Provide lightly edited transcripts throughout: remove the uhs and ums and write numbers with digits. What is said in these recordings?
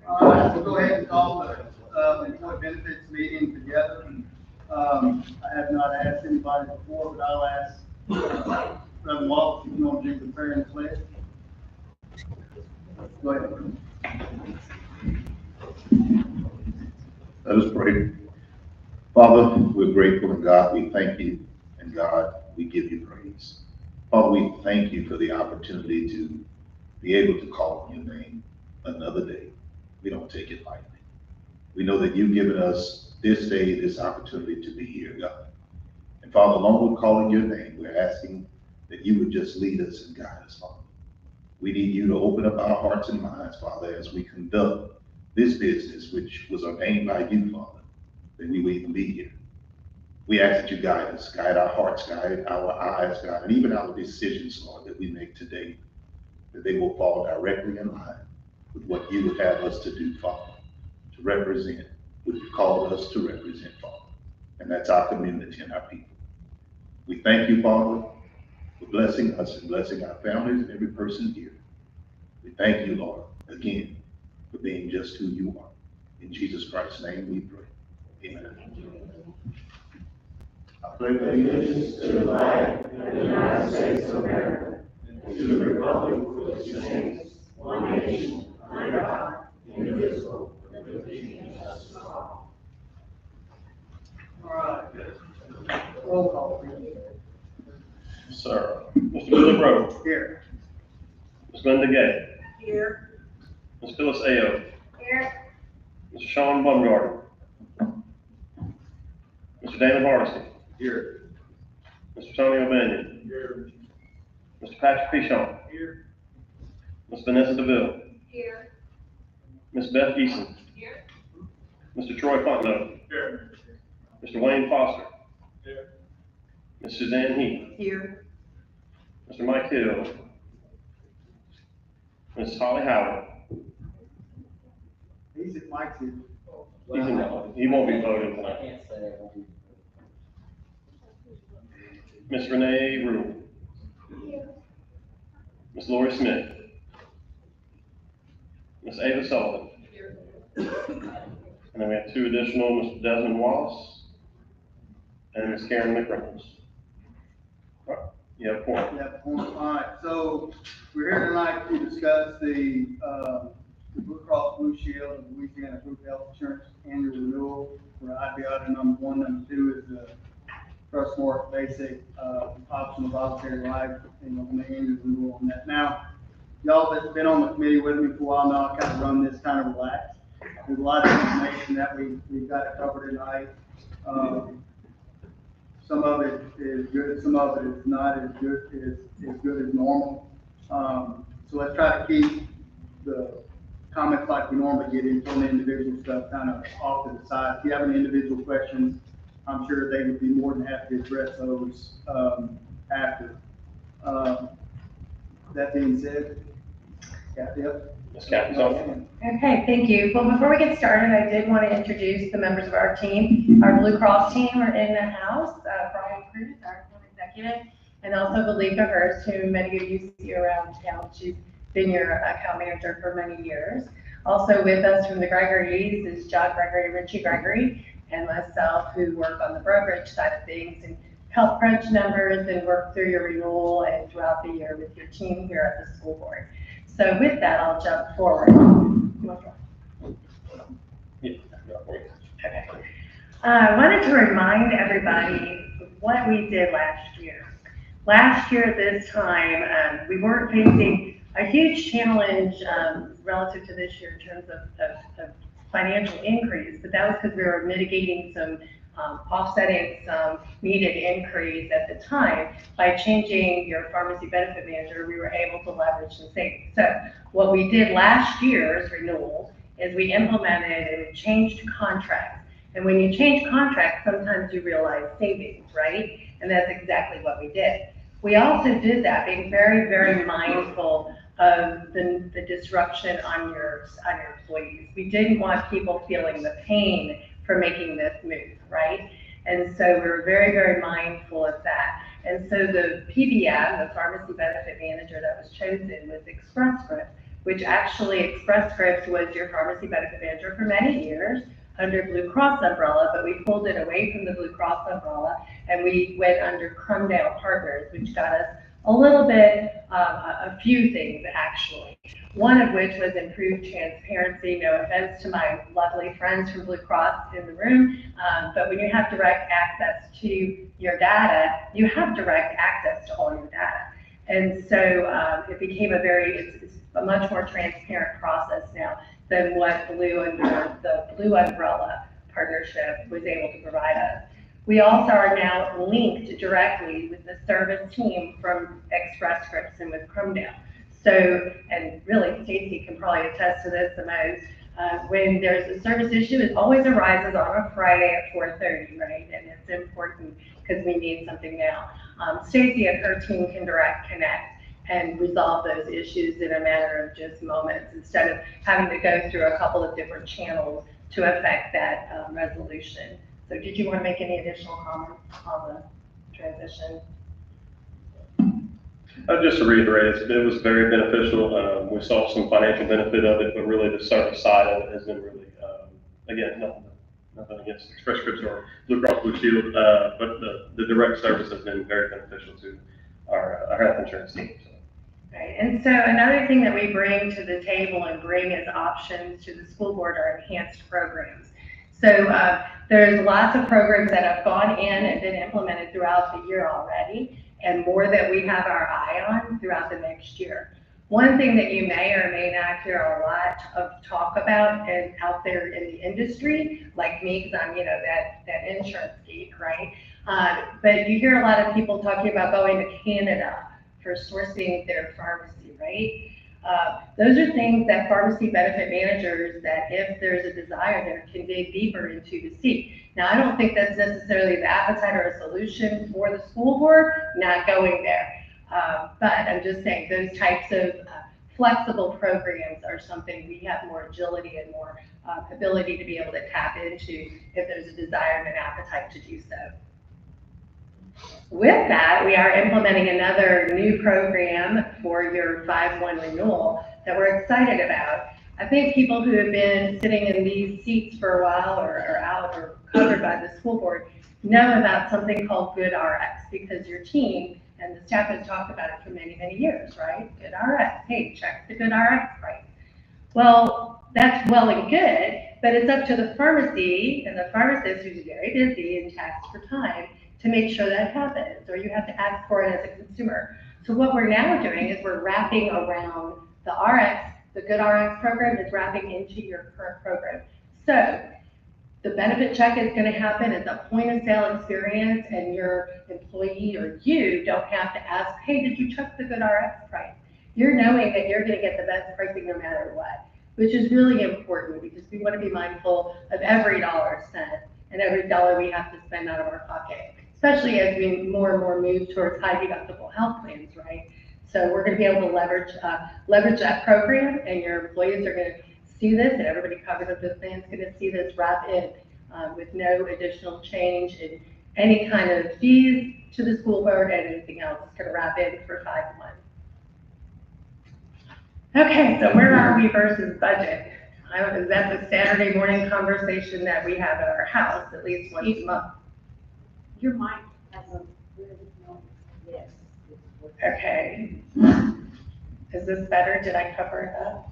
All right, we'll go ahead and call the employee benefits meeting together. I have not asked anybody before, but I'll ask Reverend Wallace if you want to do the prayer and pledge. Go ahead. Let us pray. Father, we're grateful, and God, we thank you, and God, we give you praise. Father, we thank you for the opportunity to be able to call on your name another day. We don't take it lightly. We know that you've given us this day, this opportunity to be here, God. And Father, along with calling your name, we're asking that you would just lead us and guide us, Father. We need you to open up our hearts and minds, Father, as we conduct this business, which was ordained by you, Father, that we would even be here. We ask that you guide us, guide our hearts, guide our eyes, God, and even our decisions, Lord, that we make today, that they will fall directly in line with what you would have us to do, Father, to represent what you called us to represent, Father. And that's our community and our people. We thank you, Father, for blessing us and blessing our families and every person here. We thank you, Lord, again, for being just who you are. In Jesus Christ's name we pray. Amen. I pledge allegiance to the flag of the United States of America and to the republic for which it stands, one nation, under God, indivisible, with liberty and justice for all. All right. Roll call, please. Sir. Mr. Billy Rowe. Here. Ms. Linda Gay. Here. Ms. Phyllis Ayo. Here. Mr. Sean Bumgarner. Mr. Dana Hardesty. Here. Mr. Tony O'Banion. Here. Mr. Patrick Pichon. Here. Ms. Vanessa DeVille. Here. Ms. Beth Eason. Here. Mr. Troy Fontenot. Here. Mr. Wayne Foster. Here. Ms. Suzanne Heath. Here. Mr. Mike Hill. Ms. Holly Howard. He's at Mike's here. He won't be voting tonight. Ms. Renee Rule. Ms. Lori Smith. Ms. Ava Sullivan. And then we have two additional, Mr. Desmond Wallace and Ms. Karen McReynolds. You have four. Yeah, all right, so we're here tonight to discuss the Blue Cross Blue Shield of Louisiana Group Health Insurance annual renewal for IB item number 1. Number 2 is the Trustmark Basic optional voluntary life, on the annual renewal on that. Now, y'all that's been on the committee with me for a while now, I kind of run this kind of relaxed. There's a lot of information that we've got covered tonight. Some of it is good, some of it is not as good as normal. So let's try to keep the comments like we normally get into on the individual stuff kind of off to the side. If you have any individual questions, I'm sure they would be more than happy to address those, after. That being said, Kathy, up. Ms. Kathy's on. Okay, thank you. Well, before we get started, I did want to introduce the members of our team. Our Blue Cross team are in the house, Brian Cruz, our account executive, and also Belika Hurst, who many of you see around town. She's been your account manager for many years. Also with us from the Gregory's is John Gregory, Richie Gregory, and myself, who work on the brokerage side of things and help crunch numbers and work through your renewal and throughout the year with your team here at the school board. So with that, I'll jump forward. Okay. I wanted to remind everybody what we did last year. Last year at this time, we weren't facing a huge challenge relative to this year in terms of financial increase, but that was because we were mitigating some offsetting some needed increase at the time. By changing your pharmacy benefit manager, we were able to leverage some savings. So what we did last year's renewals is we implemented and changed contracts. And when you change contracts, sometimes you realize savings, right? And that's exactly what we did. We also did that being very, very mindful of the disruption on your employees. We didn't want people feeling the pain for making this move, right? And so we were very, very mindful of that. And so the PBM, the pharmacy benefit manager that was chosen, was Express Scripts, which actually Express Scripts was your pharmacy benefit manager for many years under Blue Cross umbrella, but we pulled it away from the Blue Cross umbrella and we went under Crumdale Partners, which got us a little bit, a few things actually. One of which was improved transparency. No offense to my lovely friends from Blue Cross in the room, but when you have direct access to your data, you have direct access to all your data. And so it became it's a much more transparent process now than what Blue under the Blue Umbrella partnership was able to provide us. We also are now linked directly with the service team from Express Scripts and with Crumdale. So, and really Stacy can probably attest to this the most, when there's a service issue, it always arises on a Friday at 4:30, right? And it's important because we need something now. Stacy and her team can direct connect and resolve those issues in a matter of just moments instead of having to go through a couple of different channels to affect that resolution. So did you want to make any additional comments on the transition? Just to reiterate, it was very beneficial. We saw some financial benefit of it, but really the service side of it has been really, again, nothing against Express Scripts or Blue Cross Blue Shield, but the direct service has been very beneficial to our health insurance team. So. Right, and so another thing that we bring to the table and bring as options to the school board are enhanced programs. So there's lots of programs that have gone in and been implemented throughout the year already, and more that we have our eye on throughout the next year. One thing that you may or may not hear a lot of talk about and out there in the industry, like me, because I'm, that insurance geek, right? But you hear a lot of people talking about going to Canada for sourcing their pharmacy, right? Those are things that pharmacy benefit managers, that if there's a desire there, can dig deeper into to see. Now, I don't think that's necessarily the appetite or a solution for the school board, not going there. But I'm just saying those types of flexible programs are something we have more agility and more ability to be able to tap into if there's a desire and an appetite to do so. With that, we are implementing another new program for your 5/1 renewal that we're excited about. I think people who have been sitting in these seats for a while or out or covered by the school board know about something called GoodRx, because your team and the staff has talked about it for many, many years, right? GoodRx, hey, check the GoodRx price. Well, that's well and good, but it's up to the pharmacy and the pharmacist, who's very busy and taxed for time, to make sure that happens, or you have to ask for it as a consumer. So what we're now doing is we're wrapping around the RX, the GoodRx program is wrapping into your current program. So the benefit check is going to happen at the point of sale experience, and your employee or you don't have to ask, hey, did you check the GoodRx price? You're knowing that you're going to get the best pricing no matter what, which is really important because we want to be mindful of every dollar spent and every dollar we have to spend out of our pocket, especially as we more and more move towards high deductible health plans, right? So we're gonna be able to leverage that program, and your employees are gonna see this, and everybody covered under the plan's gonna see this wrap in, with no additional change in any kind of fees to the school board and anything else. It's gonna wrap in for 5 months. Okay, so where are we versus budget? Is that the Saturday morning conversation that we have at our house at least once a month? Your mic has a good noise, yes. Okay. Is this better? Did I cover it up?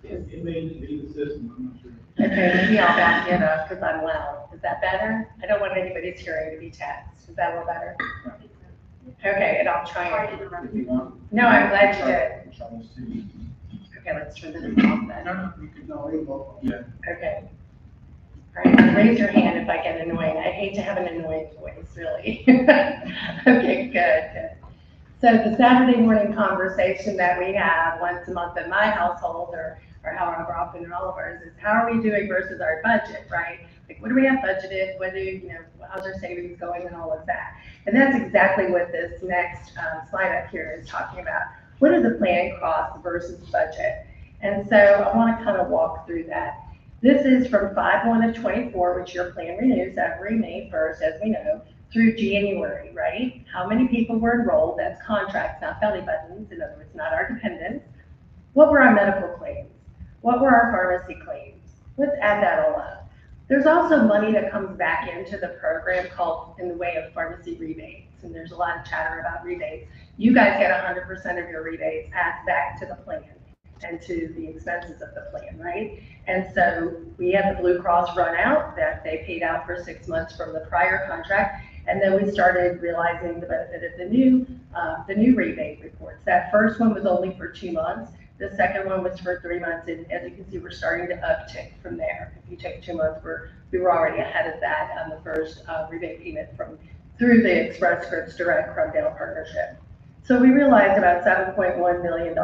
It may be the system, I'm not sure. Okay, maybe I'll back it up because I'm loud. Is that better? I don't want anybody's hearing to be taxed. Is that a little better? Okay, and I'll try it. If you want. No, I'm glad you did. Try to see. Okay, let's turn this off then. No, you could, no, it won't. Yeah. Okay. All right, raise your hand if I get annoying. I hate to have an annoying voice, really. Okay, good. So the Saturday morning conversation that we have once a month in my household, or however often in all of ours, is how are we doing versus our budget, right? Like, what do we have budgeted? What how's our savings going and all of that? And that's exactly what this next slide up here is talking about. What is the plan cost versus budget? And so I want to kind of walk through that. This is from 5/1 of 24, which your plan renews every May 1st, as we know, through January, right? How many people were enrolled? That's contracts, not belly buttons. In other words, not our dependents. What were our medical claims? What were our pharmacy claims? Let's add that all up. There's also money that comes back into the program called in the way of pharmacy rebates. And there's a lot of chatter about rebates. You guys get 100% of your rebates added back to the plan and to the expenses of the plan, right? And so we had the Blue Cross run out that they paid out for 6 months from the prior contract. And then we started realizing the benefit of the new rebate reports. That first one was only for 2 months. The second one was for 3 months. And as you can see, we're starting to uptick from there. If you take 2 months, we were already ahead of that on the first rebate payment through the Express Scripts Direct Crumdale partnership. So we realized about $7.1 million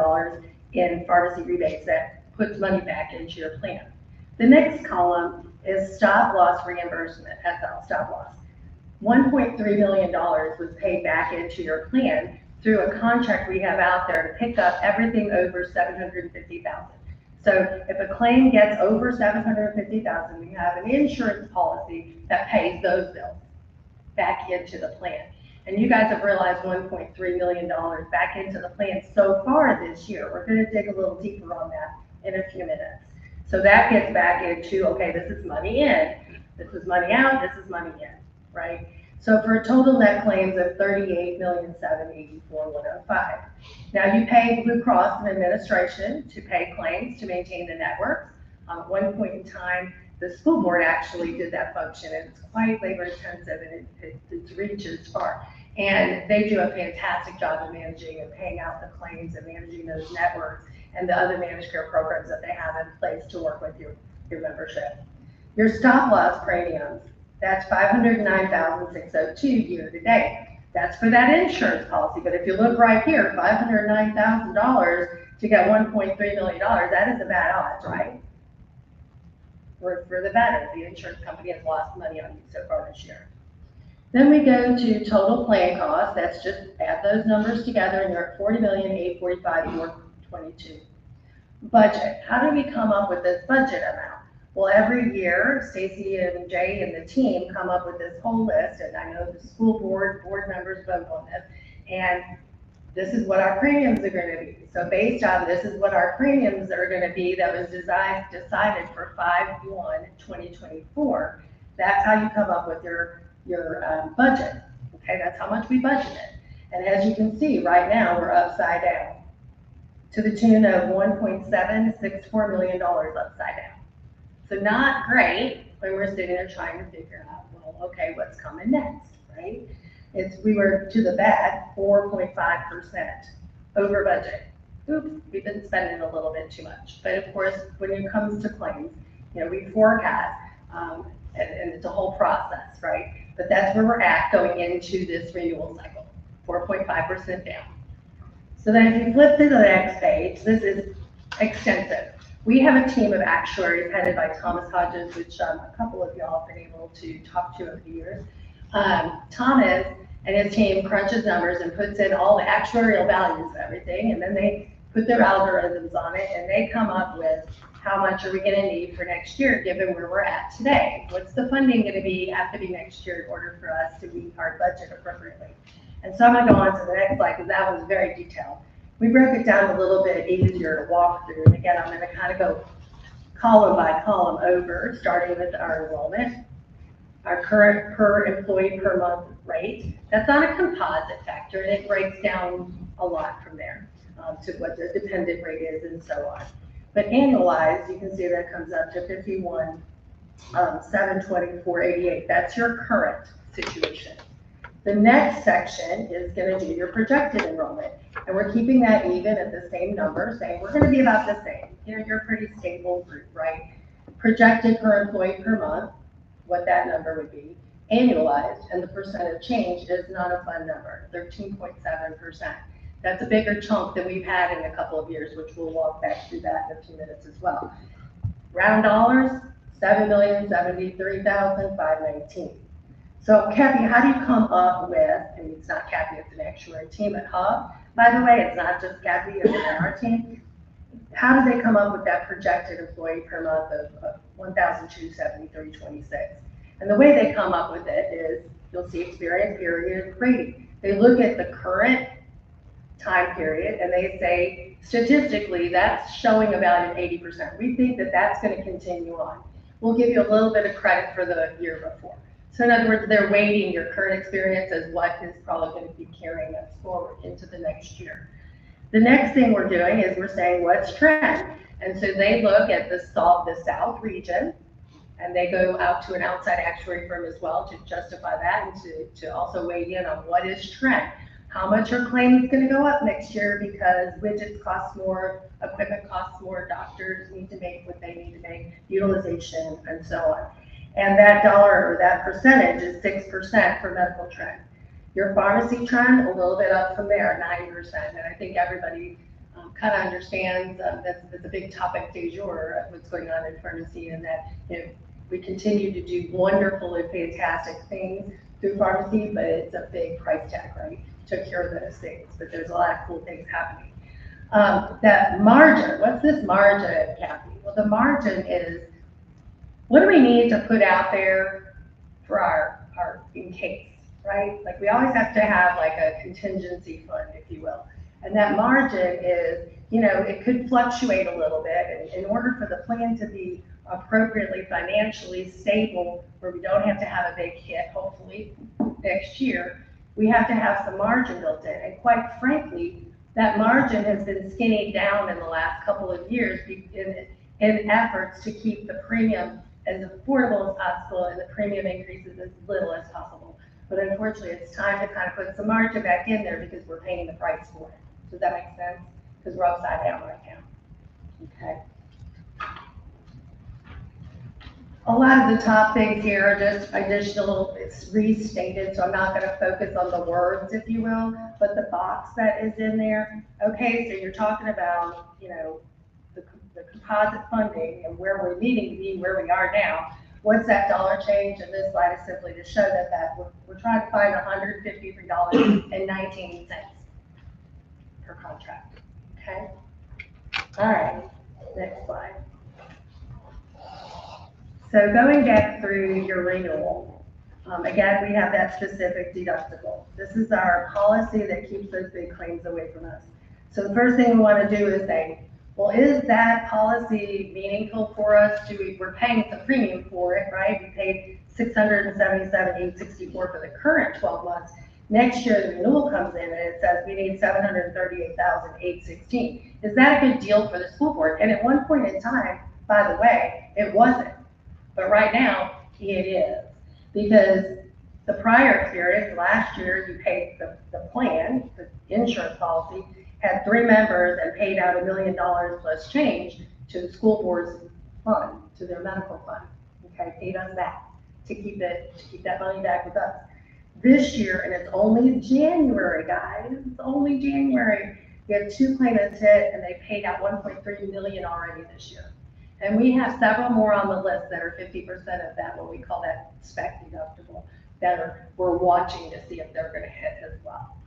in pharmacy rebates that puts money back into your plan. The next column is stop loss reimbursement, SL, stop loss. $1.3 million was paid back into your plan through a contract we have out there to pick up everything over $750,000. So if a claim gets over $750,000, we have an insurance policy that pays those bills back into the plan. And you guys have realized $1.3 million back into the plan so far this year. We're going to dig a little deeper on that in a few minutes. So that gets back into, okay, this is money in, this is money out, this is money in, right? So for a total net claims of $38,784,105. Now you pay Blue Cross and administration to pay claims to maintain the networks. At one point in time, the school board actually did that function, and it's quite labor intensive, and it reaches far. And they do a fantastic job of managing and paying out the claims and managing those networks and the other managed care programs that they have in place to work with your membership. Your stop loss premiums, that's $509,602 year to date. That's for that insurance policy. But if you look right here, $509,000 to get $1.3 million, that is a bad odds, right? For the better, the insurance company has lost money on you so far this year. Then we go to total plan cost. That's just add those numbers together, and you're at $40,845,422. Budget. How do we come up with this budget amount? Well, every year, Stacy and Jay and the team come up with this whole list, and I know the school board members vote on this, and this is what our premiums are going to be. So based on this is what our premiums are going to be that was decided for 5/1/2024. That's how you come up with your budget. Okay, that's how much we budgeted. And as you can see, right now we're upside down to the tune of $1.764 million upside down. So not great when we're sitting there trying to figure out, well, okay, what's coming next, right? We were to the bad 4.5% over budget. Oops, we've been spending a little bit too much. But of course, when it comes to claims, we forecast, and it's a whole process, right? But that's where we're at going into this renewal cycle, 4.5% down. So then if you flip to the next page, this is extensive. We have a team of actuaries headed by Thomas Hodges, which a couple of y'all have been able to talk to over the years. Thomas and his team crunches numbers and puts in all the actuarial values of everything, and then they put their algorithms on it, and they come up with how much are we gonna need for next year, given where we're at today? What's the funding gonna be, have to be next year in order for us to meet our budget appropriately? And so I'm gonna go on to the next slide, because that was very detailed. We broke it down a little bit easier to walk through, and again, I'm gonna kind of go column by column over, starting with our enrollment, our current per employee per month rate. That's on a composite factor, and it breaks down a lot from there to what the dependent rate is and so on. But annualized, you can see that comes up to 51, 724.88. That's your current situation. The next section is going to do your projected enrollment, and we're keeping that even at the same number, saying we're going to be about the same. You know, you're a pretty stable group, right? Projected per employee per month, what that number would be, annualized, and the percent of change is not a fun number, 13.7%. That's a bigger chunk than we've had in a couple of years, which we'll walk back through that in a few minutes as well. Round dollars, $7,073,519. So Kathy, how do you come up with, and it's not Kathy, it's an actuary team at Hub, by the way, it's not just Kathy, it's our team. How do they come up with that projected employee per month of 1,273.26? And the way they come up with it is, you'll see experience period rating. They look at the current time period and they say, statistically, that's showing a value of 80%. We think that that's going to continue on. We'll give you a little bit of credit for the year before. So in other words, they're weighting your current experience as what is probably going to be carrying us forward into the next year. The next thing we're doing is we're saying, what's trend? And so they look at the South region, and they go out to an outside actuary firm as well to justify that and to also weigh in on what is trend. How much are claims going to go up next year because widgets cost more, equipment costs more, doctors need to make what they need to make, utilization, and so on. And that dollar or that percentage is 6% for medical trend. Your pharmacy trend, a little bit up from there, 9%. And I think everybody kind of understands that's a big topic du jour, what's going on in pharmacy, and that, you know, we continue to do wonderful and fantastic things through pharmacy, but it's a big price tag, right? To cure those things, but there's a lot of cool things happening. That margin, what's this margin, Kathy? Well, the margin is, what do we need to put out there for our in case, right? Like we always have to have like a contingency fund, if you will. And that margin is, you know, it could fluctuate a little bit. And in order for the plan to be appropriately financially stable, where we don't have to have a big hit, hopefully next year, we have to have some margin built in. And quite frankly, that margin has been skinny down in the last couple of years in efforts to keep the premium as affordable as possible and the premium increases as little as possible. But unfortunately, it's time to kind of put some margin back in there because we're paying the price for it. Does that make sense? Because we're upside down right now. Okay. A lot of the top things here are just additional, it's restated, so I'm not going to focus on the words, if you will, but the box that is in there. Okay, so you're talking about, you know, the composite funding and where we're needing to be, where we are now. What's that dollar change? And this slide is simply to show that we're trying to find $153.19 per contract. Okay. All right. Next slide. So going back through your renewal, again, we have that specific deductible. This is our policy that keeps those big claims away from us. So the first thing we want to do is say, well, is that policy meaningful for us? We're paying the premium for it, right? We paid $677,864 for the current 12 months. Next year, the renewal comes in and it says we need $738,816. Is that a good deal for the school board? And at one point in time, by the way, it wasn't. But right now, it is. Because the prior period, last year, you paid the plan, the insurance policy, had 3 members and paid out $1 million plus change to the school board's fund, to their medical fund. Okay, paid us that to keep that money back with us. This year, and it's only January, guys, it's only January, we have 2 claimants hit and they paid out $1.3 million already this year. And we have several more on the list that are 50% of that, what we call that spec deductible, we're watching to see if they're gonna hit as well.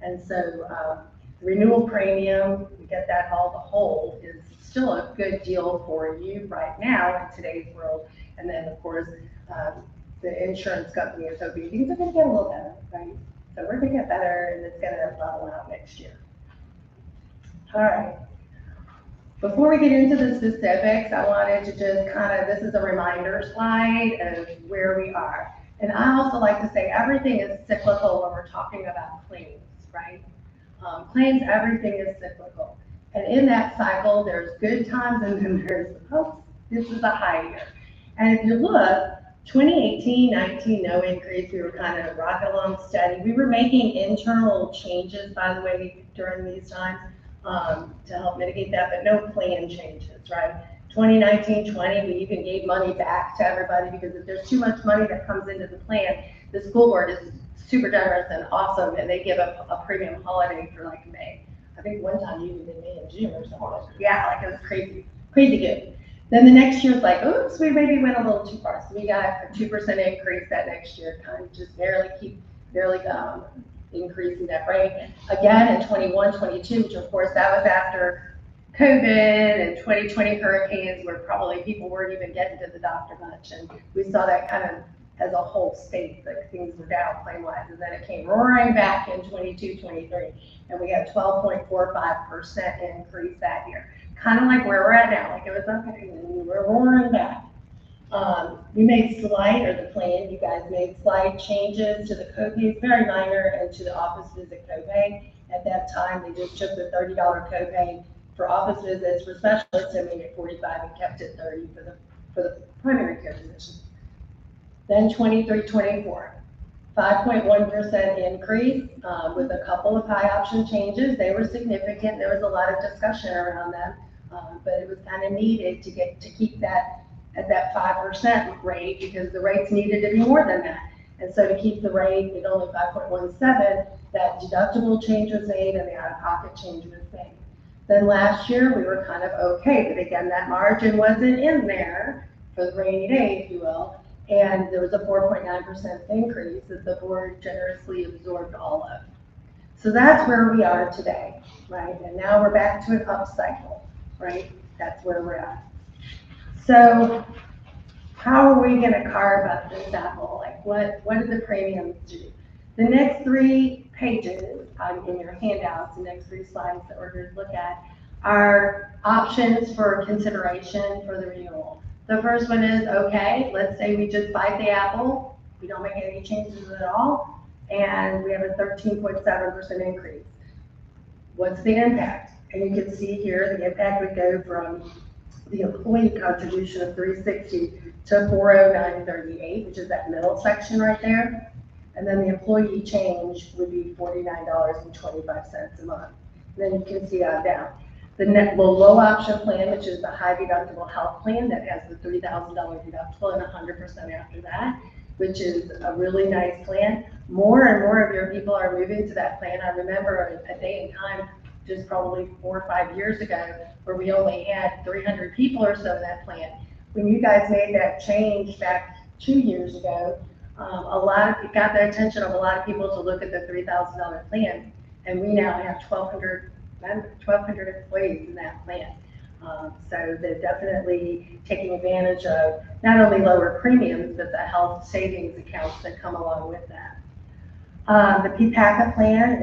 And so, renewal premium, we get that all the whole, is still a good deal for you right now in today's world. And then, of course, the insurance company is hoping things are gonna get a little better, right? So we're gonna get better and it's gonna level out next year. All right. Before we get into the specifics, I wanted to just this is a reminder slide of where we are. And I also like to say everything is cyclical when we're talking about claims, right? Claims, everything is cyclical. And in that cycle, there's good times and then there's, this is a high year. And if you look, 2018, 19, no increase. We were kind of rocking along steady. We were making internal changes, by the way, during these times to help mitigate that, but no plan changes, right? 2019, 20, we even gave money back to everybody because if there's too much money that comes into the plan, the school board is super generous and awesome, and they give a premium holiday for like May. I think one time even in May and June or something. Yeah, like it was crazy, crazy good. Then the next year's like, oops, we maybe went a little too far. So we got a 2% increase that next year, kind of just barely increasing that rate. Again, in 21, 22, which of course that was after COVID and 2020 hurricanes where probably people weren't even getting to the doctor much. And we saw that kind of as a whole state, like things were down claim-wise. And then it came roaring back in 22, 23. And we had 12.45% increase that year. Kind of like where we're at now, like it was okay, and we were roaring back. We made the plan, you guys made slight changes to the copay, very minor, and to the office visit copay. At that time, they just took the $30 copay for office visits. For specialists, they made it $45 and kept it $30 for the primary care physician. Then 23, 24, 5.1% increase with a couple of high option changes. They were significant. There was a lot of discussion around them, but it was kind of needed to keep that at that 5% rate because the rates needed to be more than that. And so to keep the rate at only 5.17, that deductible change was made and the out-of-pocket change was made. Then last year we were kind of okay, but again, that margin wasn't in there for the rainy day, if you will. And there was a 4.9% increase that the board generously absorbed all of. So that's where we are today, right? And now we're back to an up cycle, right? That's where we're at. So how are we gonna carve up this apple? Like what do the premiums do? The next 3 pages in your handouts, the next 3 slides that we're going to look at are options for consideration for the renewal. The first one is, okay, let's say we just bite the apple, we don't make any changes at all, and we have a 13.7% increase. What's the impact? And you can see here, the impact would go from the employee contribution of $360 to $409.38, which is that middle section right there. And then the employee change would be $49.25 a month. And then you can see on down. The low option plan, which is the high deductible health plan that has the $3,000 deductible and 100% after that, which is a really nice plan. More and more of your people are moving to that plan. I remember a day and time, just probably 4 or 5 years ago, where we only had 300 people or so in that plan. When you guys made that change back 2 years ago, it got the attention of a lot of people to look at the $3,000 plan, and we now have 1,200 employees in that plan. So they're definitely taking advantage of not only lower premiums, but the health savings accounts that come along with that. The PPACA plan,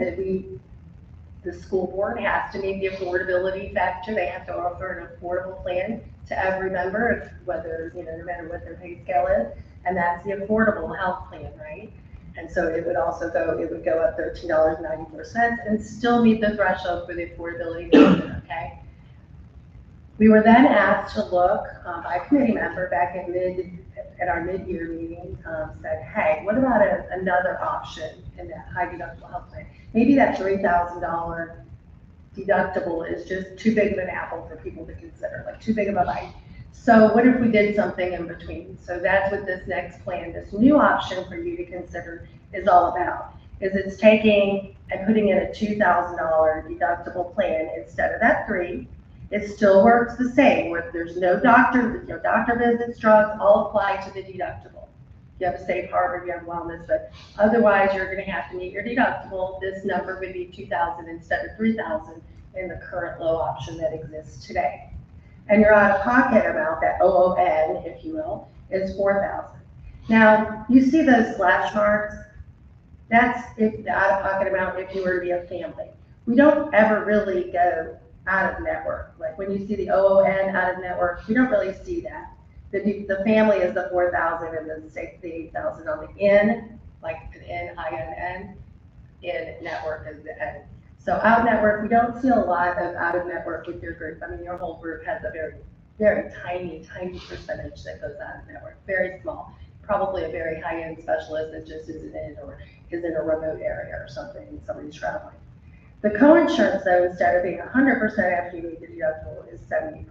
the school board has to meet the affordability factor. They have to offer an affordable plan to every member, whether, no matter what their pay scale is. And that's the affordable health plan, right? And so it would go up $13.94 and still meet the threshold for the affordability factor, okay? We were then asked to look by a committee member back at our mid-year meeting, said, hey, what about another option in that high deductible health plan? Maybe that $3,000 deductible is just too big of an apple for people to consider, like too big of a bite. So what if we did something in between? So that's what this next plan, this new option for you to consider is all about, is it's taking and putting in a $2,000 deductible plan instead of that $3,000. it still works the same, where there's no doctor visits, drugs, all apply to the deductible. You have a safe harbor, you have wellness, but otherwise you're gonna have to meet your deductible. This number would be 2,000 instead of 3,000 in the current low option that exists today. And your out-of-pocket amount, that OON, if you will, is 4,000. Now, you see those slash marks? That's if the out-of-pocket amount if you were to be a family. We don't ever really go out of network. Like when you see the OON out of network, we don't really see that. The family is the 4,000 and the 8,000 on the N, like an N-I-N-N, in network is the N. So out network, we don't see a lot of out of network with your group. I mean, your whole group has a very, very tiny percentage that goes out of network, very small. Probably a very high-end specialist that just isn't in or is in a remote area or something, and somebody's traveling. The co-insurance though, instead of being 100% after you meet the deductible, is 70%.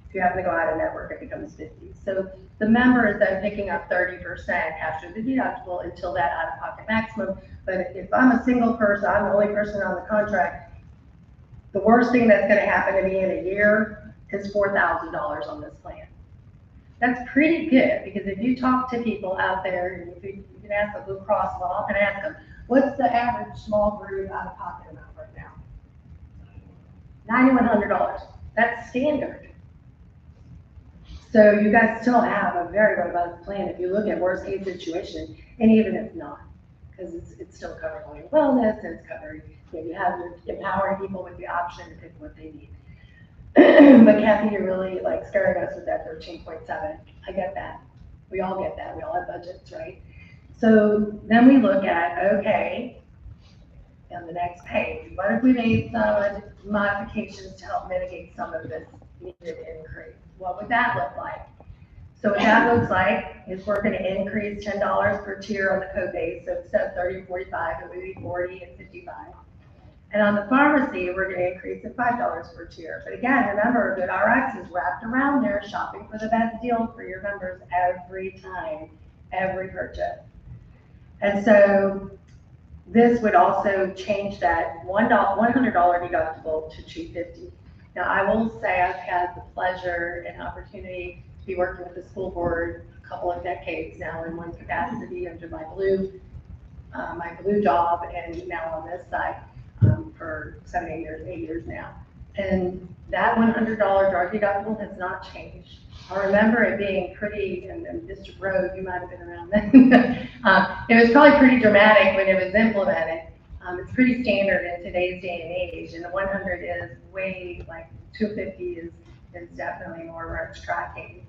If you happen to go out of network, it becomes 50. So the member is then picking up 30% after the deductible until that out-of-pocket maximum. But if I'm a single person, I'm the only person on the contract, the worst thing that's gonna happen to me in a year is $4,000 on this plan. That's pretty good, because if you talk to people out there, and if you can ask the Blue Cross, well, I can ask them, what's the average small group out-of-pocket amount right now? $9,100. That's standard. So you guys still have a very robust plan if you look at worst case situation, and even if not, because it's still covering all your wellness, and it's covering, you have your empowering people with the option to pick what they need. But Kathy, you're really like scaring us with that 13.7. I get that. We all get that. We all have budgets, right? So then we look at, okay, on the next page, what if we made some modifications to help mitigate some of this needed increase? What would that look like? So what that looks like is we're going to increase $10 per tier on the code base. So instead of 30 and 45, it would be 40 and 55. And on the pharmacy, we're going to increase it $5 per tier. But again, remember, GoodRx is wrapped around there, shopping for the best deal for your members every time, every purchase. And so this would also change that $100 deductible to $250. Now, I will say I've had the pleasure and opportunity to be working with the school board a couple of decades now in one capacity under my blue job, and now on this side for 8 years now. And that $100 drug deductible has not changed. I remember it being pretty, and Mr. Rowe, you might have been around then. It was probably pretty dramatic when it was implemented. It's pretty standard in today's day and age, and the 100 is way, like 250 is definitely more where it's tracking.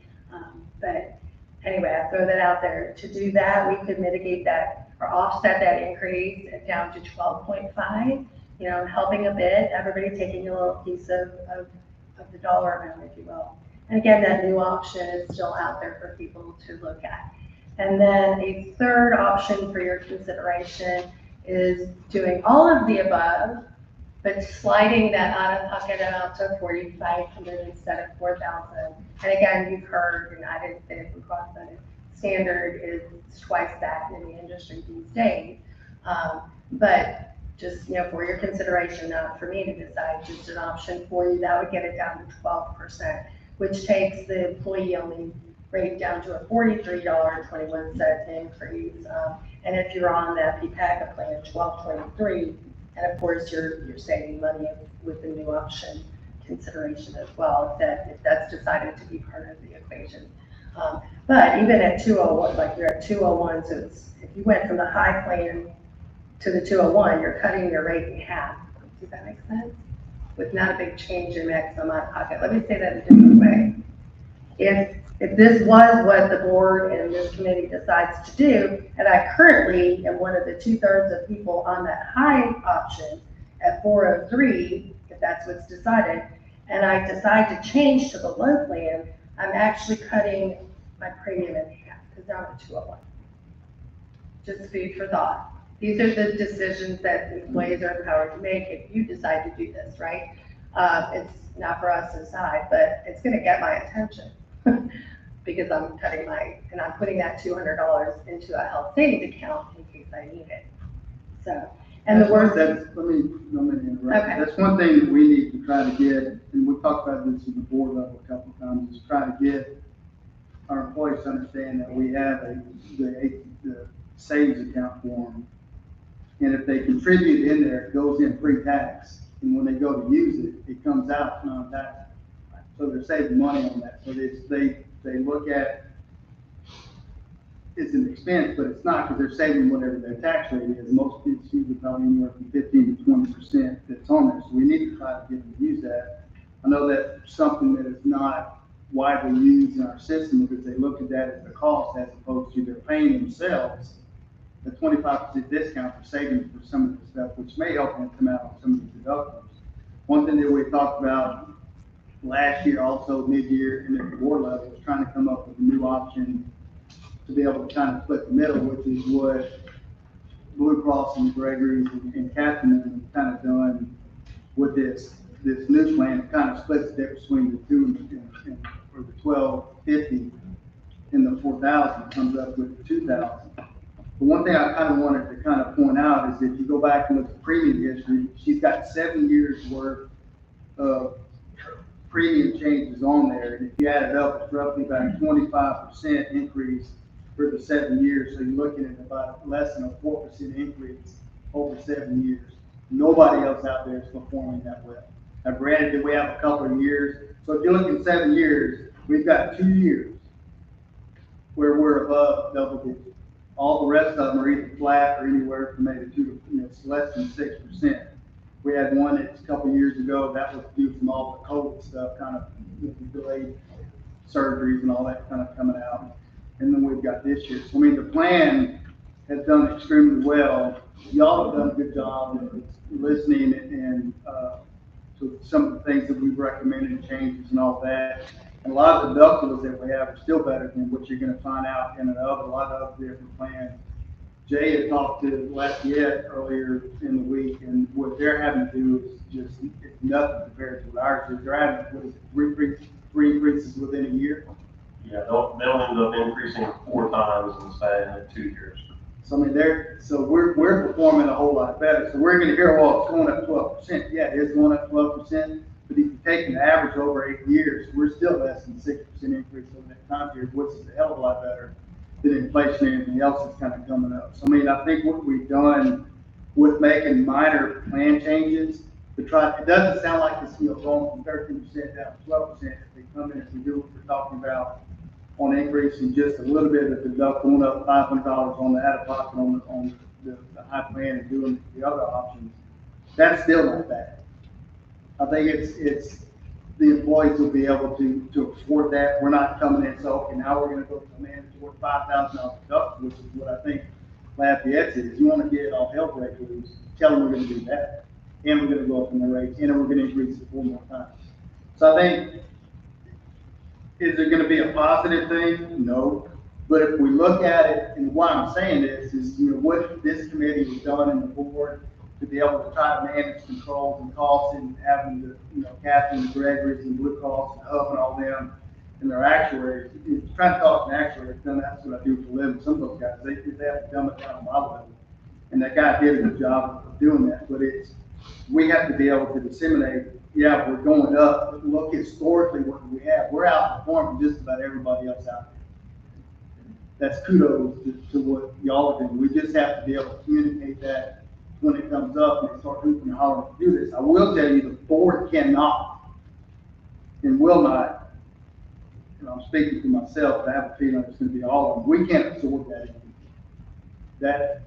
But anyway, I throw that out there. To do that, we could mitigate that or offset that increase down to 12.5, helping a bit, everybody taking a little piece of the dollar amount, if you will. And again, that new option is still out there for people to look at. And then a third option for your consideration is doing all of the above, but sliding that out-of-pocket amount to $4,500 instead of $4,000. And again, you've heard, and I didn't say it from cross that standard is twice that in the industry these days. But just, for your consideration, not for me to decide, just an option for you, that would get it down to 12%, which takes the employee-only rate down to a $43.21 increase. And if you're on that PPACA plan, $12.23, and of course you're saving money with the new option consideration as well, if that's decided to be part of the equation. But even at 201, like you're at 201, so if you went from the high plan to the 201, you're cutting your rate in half. Does that make sense? With not a big change in maximum out of pocket. Let me say that a different way. If this was what the board and this committee decides to do, and I currently am one of the 2/3 of people on that high option at 403, if that's what's decided, and I decide to change to the low plan, I'm actually cutting my premium in half, because now I'm at 201. Just food for thought. These are the decisions that employees are empowered to make if you decide to do this, right? It's not for us to decide, but it's going to get my attention because I'm cutting and I'm putting that $200 into a health savings account in case I need it. So And the worst, That's, let me interrupt. Okay. That's one thing that we need to try to get, and we talked about this at the board level a couple of times, is try to get our employees to understand that we have the savings account for them. And if they contribute in there, it goes in pre-tax, and when they go to use it, it comes out non-tax. So they're saving money on that, so they look at, it's an expense, but it's not, because they're saving whatever their tax rate is. Most kids usually probably anywhere from 15 to 20% that's on there, so we need to try to get them to use that. I know that's something that is not widely used in our system, because they look at that as the cost as opposed to they're paying themselves the 25% discount for savings for some of the stuff, which may help them come out on some of these deductibles. One thing that we talked about last year, also mid-year, and at the board level, was trying to come up with a new option to be able to kind of split the middle, which is what Blue Cross and Gregory's and Captain have kind of done with this new plan. It kind of splits the difference between the two or the 1250 and the 4,000, comes up with the 2,000. But one thing I kind of wanted to kind of point out is if you go back and look at premium history, she's got 7 years worth of premium changes on there, and if you add it up, it's roughly about a 25% increase for the 7 years, so you're looking at about less than a 4% increase over 7 years. Nobody else out there is performing that well. Now granted that we have a couple of years, so if you look at 7 years, we've got 2 years where we're above double digits. All the rest of them are either flat or anywhere from maybe it's less than 6%. We had one that's a couple of years ago, that was due from all the COVID stuff, kind of delayed surgeries and all that kind of coming out. And then we've got this year. So I mean, the plan has done extremely well. Y'all have done a good job in listening and to some of the things that we've recommended, changes and all that. And a lot of the deductibles that we have are still better than what you're gonna find out in a lot of other different plans. Jay had talked to Lafayette earlier in the week, and what they're having to do is just, it's nothing compared to what ours is. They're having, what is it, three increases within a year? Yeah, they'll end up increasing 4 times and staying at 2 years. So I mean, we're performing a whole lot better. So we're gonna hear, well, it's going up 12%. Yeah, it is going up 12%, but if you take an average over 8 years, we're still less than 6% increase over that time period, which is a hell of a lot better than inflation and everything else that's kind of coming up. So I mean, I think what we've done with making minor plan changes to try, it doesn't sound like it's, going from 13% down to 12%. If they come in, if we do what we're talking about on increasing just a little bit of the deduct, going up $500 on the out-of-pocket on the high plan and doing the other options, that's still not bad. I think it's the employees will be able to afford that. We're not coming in and saying, okay, now we're gonna go to a mandatory $5,000 deductible, which is what I think Lafayette is. You wanna get all hell break loose, tell them we're gonna do that. And we're gonna go up in the rates, and we're gonna increase it 4 more times. So I think, is it gonna be a positive thing? No. But if we look at it, and why I'm saying this is, what this committee has done in the board to be able to try to manage controls and costs and having the, Captain Gregory's and Blue Cross and Hub and all them and their actuaries. Trying to talk to an actuary, that's what I do for a living. Some of those guys, they have to dumb it down to my level. And that guy did a good job of doing that, but we have to be able to disseminate, yeah, we're going up, but look historically what we have. We're outperforming just about everybody else out there. That's kudos to what y'all are doing. We just have to be able to communicate that when it comes up and start hooping and hollering to do this. I will tell you, the board cannot and will not, and I'm speaking for myself, I have a feeling it's gonna be all of them. We can't absorb that.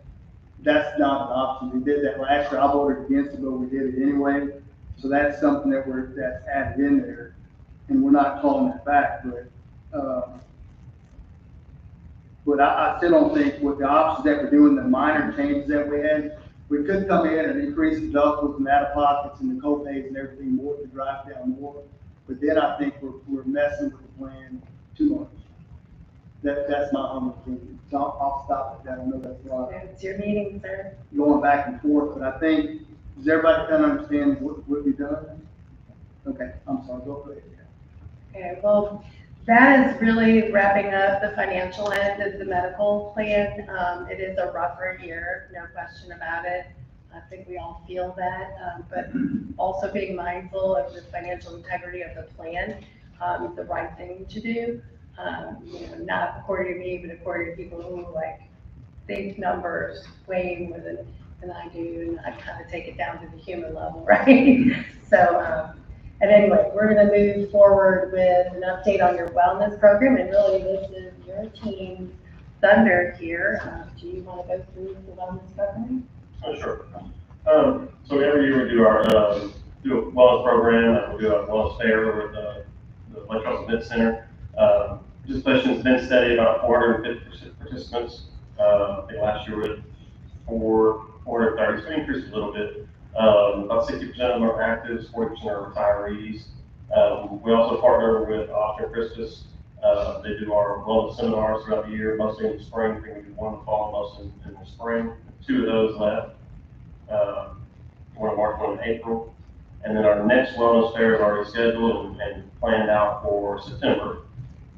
That's not an option. We did that last year. I voted against it, but we did it anyway. So that's something that's added in there, and we're not calling that back, but I still don't think with the options that we're doing, the minor changes that we had, we could come in and increase the deductibles and out-of-pockets and the co-pays and everything more to drive down more. But then I think we're messing with the plan too much. That's my humble opinion. So I'll stop at that. I know that's a lot. it's your meeting, sir. Going back and forth, but I think, does everybody kind of understand what we've done? Okay, I'm sorry, go ahead. Okay, well, that is really wrapping up the financial end of the medical plan. It is a rougher year, no question about it. I think we all feel that, but also being mindful of the financial integrity of the plan, the right thing to do. Not according to me, but according to people who like big numbers way more than I do, and I kind of take it down to the human level, right? So, and anyway, we're gonna move forward with an update on your wellness program, and really this is your team's thunder here. Do you want to go through the wellness program? Oh, sure. So every year we do our, do a wellness program, and we do a wellness fair over at the Lake Charles Event Center. Participation's been steady, about 450 participants. I think last year we had 430, so we increased a little bit. About 60% of them are actives, 40% are retirees. We also partner with Austin Christus. They do our wellness seminars throughout the year, mostly in the spring. I think we do one in the fall, mostly in the spring. 2 of those left. One in March, one in April. And then our next wellness fair is already scheduled and planned out for September,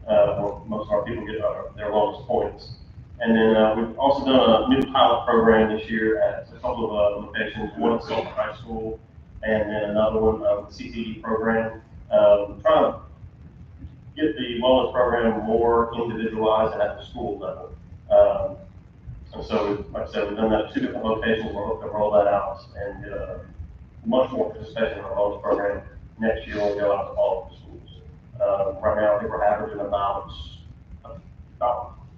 where most of our people get their wellness points. And then we've also done a new pilot program this year at a couple of locations, one at Silver High School, and then another one with the CTE program. Trying to get the wellness program more individualized and at the school level. And so, like I said, we've done that at 2 different locations. We're hoping to roll that out and get much more participation in our wellness program next year when we go out to all of the schools. Right now, I think we're averaging about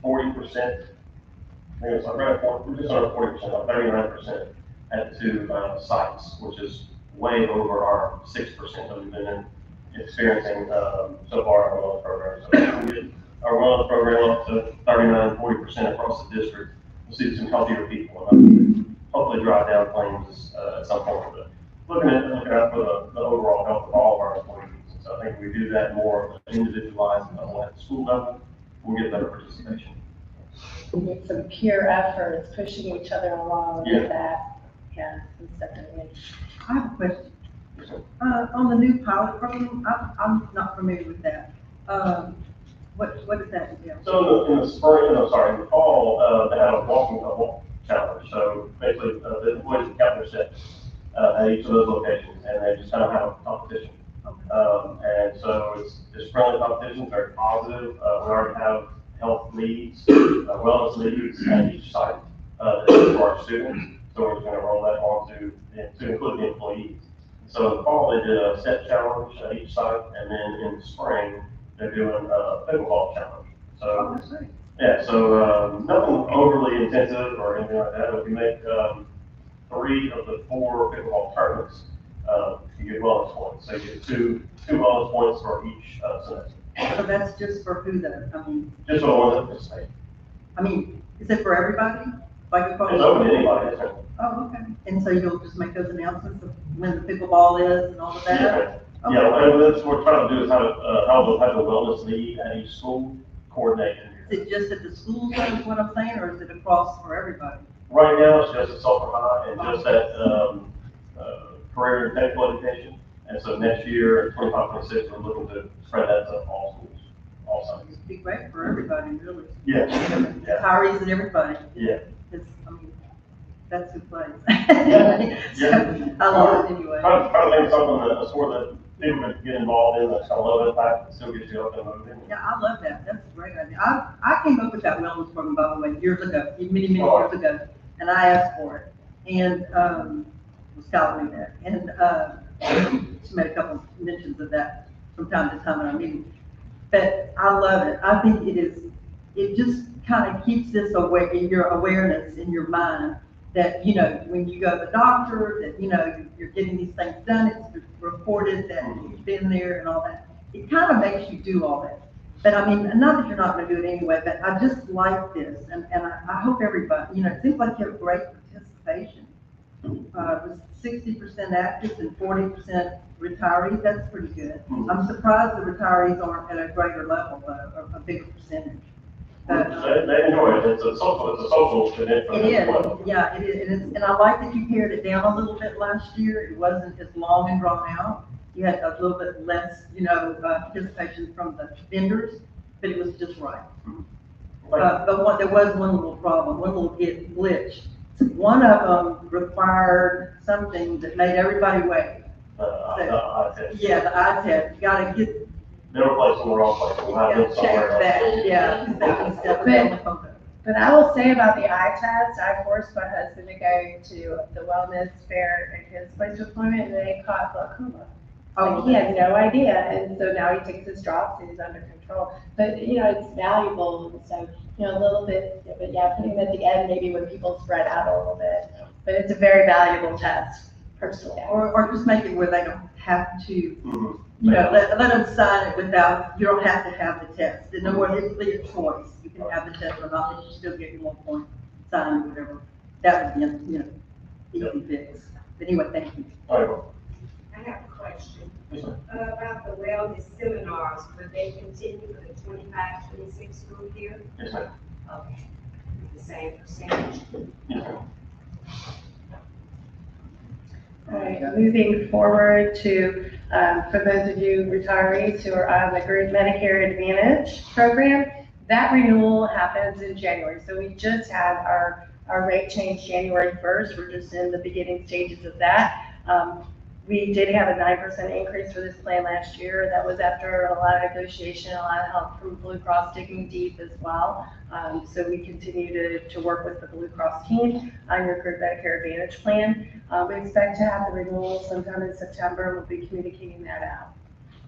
40%. I think it's around 40, just under 40%, about 39% at 2 sites, which is way over our 6% that we've been experiencing so far in our wellness program. So if we get our wellness program up to 39-40% across the district, we'll see some healthier people and hopefully drive down claims at some point. But looking out for the overall health of all of our employees. So I think if we do that more individualized level at the school level, we'll get better participation. We need some peer efforts, pushing each other along Yeah. with that. Yeah, definitely. I have a question. On the new pilot program, I'm not familiar with that. What does that entail? So in the spring, in the fall, they had a walk challenge. So basically, the employees would count their steps at each of those locations, and they just kind of have a competition. And so it's friendly competition, very positive. We already have health leads, wellness leads at each site for our students. So we're just going to roll that on to include the employees. So in the fall, they did a step challenge at each site, and then in the spring, they're doing a pickleball challenge. So, That's great. yeah, so nothing overly intensive or anything like that. If you make 3 of the 4 pickleball tournaments, you get wellness points. So you get two wellness points for each semester. So that's just for who though? Just for the ones that participate. Is it for everybody? Like It's open to anybody. Isn't it? Oh, okay. And so you'll just make those announcements of when the pickleball is and all of that? Yeah, yeah, and that's what we're trying to do is have a wellness lead at each school coordinated. Is it just at the schools, is what I'm saying, or is it across for everybody? Right now, it's just at Sulphur High and just at career and technical education. And so next year, 25-26, we're looking to spread that to all schools, all sites. It'd be great for everybody, really. Yeah. Retirees and everybody. Yeah. It's, that's who plays. Yeah. So, I love it anyway. Try to think of something a sport that people can get involved in that's got a low impact and still gets you up and moving. Yeah, I love that. That's a great idea. I came up with that wellness program, by the way, years ago, many years ago, and I asked for it. And, Scott knew that. And, she made a couple of mentions of that from time to time in our meeting. But I love it. I think it just kind of keeps this aware in your awareness, in your mind, that, when you go to the doctor, that, you're getting these things done, it's reported that you've been there and all that. It kind of makes you do all that. But not that you're not going to do it anyway, but I just like this. And I hope everybody, it seems like you have great participation. With 60% actives and 40% retirees, that's pretty good. I'm surprised the retirees aren't at a greater level, a bigger percentage. They enjoy it. It's a social event for them It as is, well. yeah, it is. And I like that you pared it down a little bit last year. It wasn't as long and drawn out. You had a little bit less, participation from the vendors, but it was just right. But there was one little problem, one little glitch. one of them required something that made everybody wait. Yeah, the eye test, you gotta get, They were placed in the wrong place. We'll have them check somewhere else. that, yeah. That needs to be on the photo. But I will say about the eye test, I forced my husband to go to the wellness fair at his place of employment, and they caught glaucoma. Like, he had no idea, and so now he takes his drops and he's under control. But, you know, it's valuable, and so, you know, a little bit, but yeah, putting them at the end, maybe when people spread out a little bit. But it's a very valuable test, personally. Or just make it where they don't have to, you Mhm. know, let them sign it without, you don't have to have the test. In other words, it's your choice. You can have the test or not, but you still get your 1 point signed, whatever. That would be, you know, easy fix. But anyway, thank you. All right. I have a question. Yes, ma'am. About the wellness seminars, would they continue for the 25-26 school year? Yes, ma'am. Okay. The same percentage? Yes, ma'am. All right, moving forward to, for those of you retirees who are on the group Medicare Advantage program, that renewal happens in January. So we just had our rate change January 1st. We're just in the beginning stages of that. We did have a 9% increase for this plan last year. That was after a lot of negotiation, a lot of help from Blue Cross digging deep as well. So we continue to work with the Blue Cross team on your group Medicare Advantage plan. We expect to have the renewal sometime in September. We'll be communicating that out.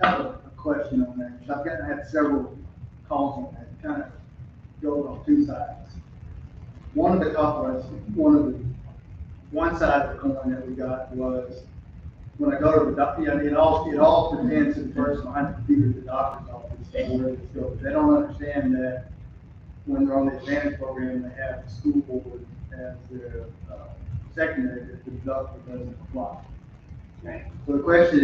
I have a question on that, 'cause I had several calls on that, it kind of goes on two sides. One of the comments, one side of the coin that we got was, when I go to the doctor, it all pertains to the person behind the computer, the doctor's office, and where it goes. They don't understand that when they're on the Advantage program, they have the school board as their, secondary, that the deductible doesn't apply. Right. So the question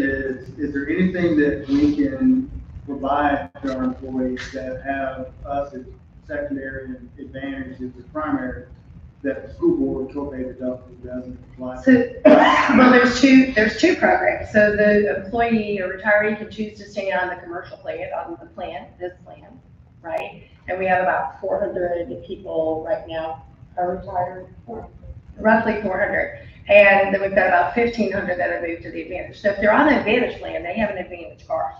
is there anything that we can provide to our employees that have us as secondary and Advantage as the primary, that the school board copay deductible doesn't apply? So, well, there's two programs. So the employee or retiree can choose to stay on the commercial plan, this plan, right? And we have about 400 people right now are retired, roughly 400. And then we've got about 1,500 that have moved to the Advantage. So if they're on the Advantage plan, they have an Advantage card.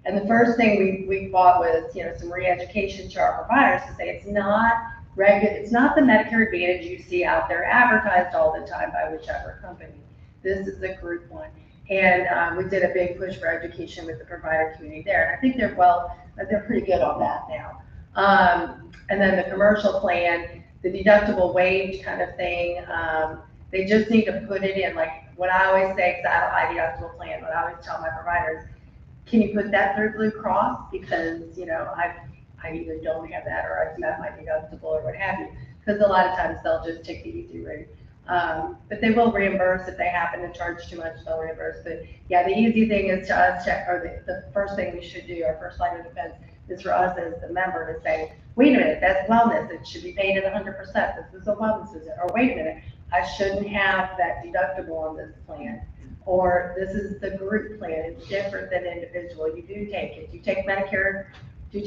And the first thing we bought was, you know, some re-education to our providers to say it's not the Medicare Advantage you see out there advertised all the time by whichever company. This is a group one. And we did a big push for education with the provider community there. And I think they're pretty good on that now. And then the commercial plan, the deductible wage kind of thing, they just need to put it in, like what I always say, because I have a high deductible plan, but I always tell my providers, can you put that through Blue Cross? Because, you know, I either don't have that or I've met my deductible or what have you. Because a lot of times they'll just take the easy route. But they will reimburse if they happen to charge too much, they'll reimburse. But yeah, the easy thing is to us check, or the first thing we should do, our first line of defense, is for us as the member to say, wait a minute, that's wellness, it should be paid at 100%, this is a wellness visit, or wait a minute, I shouldn't have that deductible on this plan, or this is the group plan, it's different than individual, you do take it, you take Medicare, you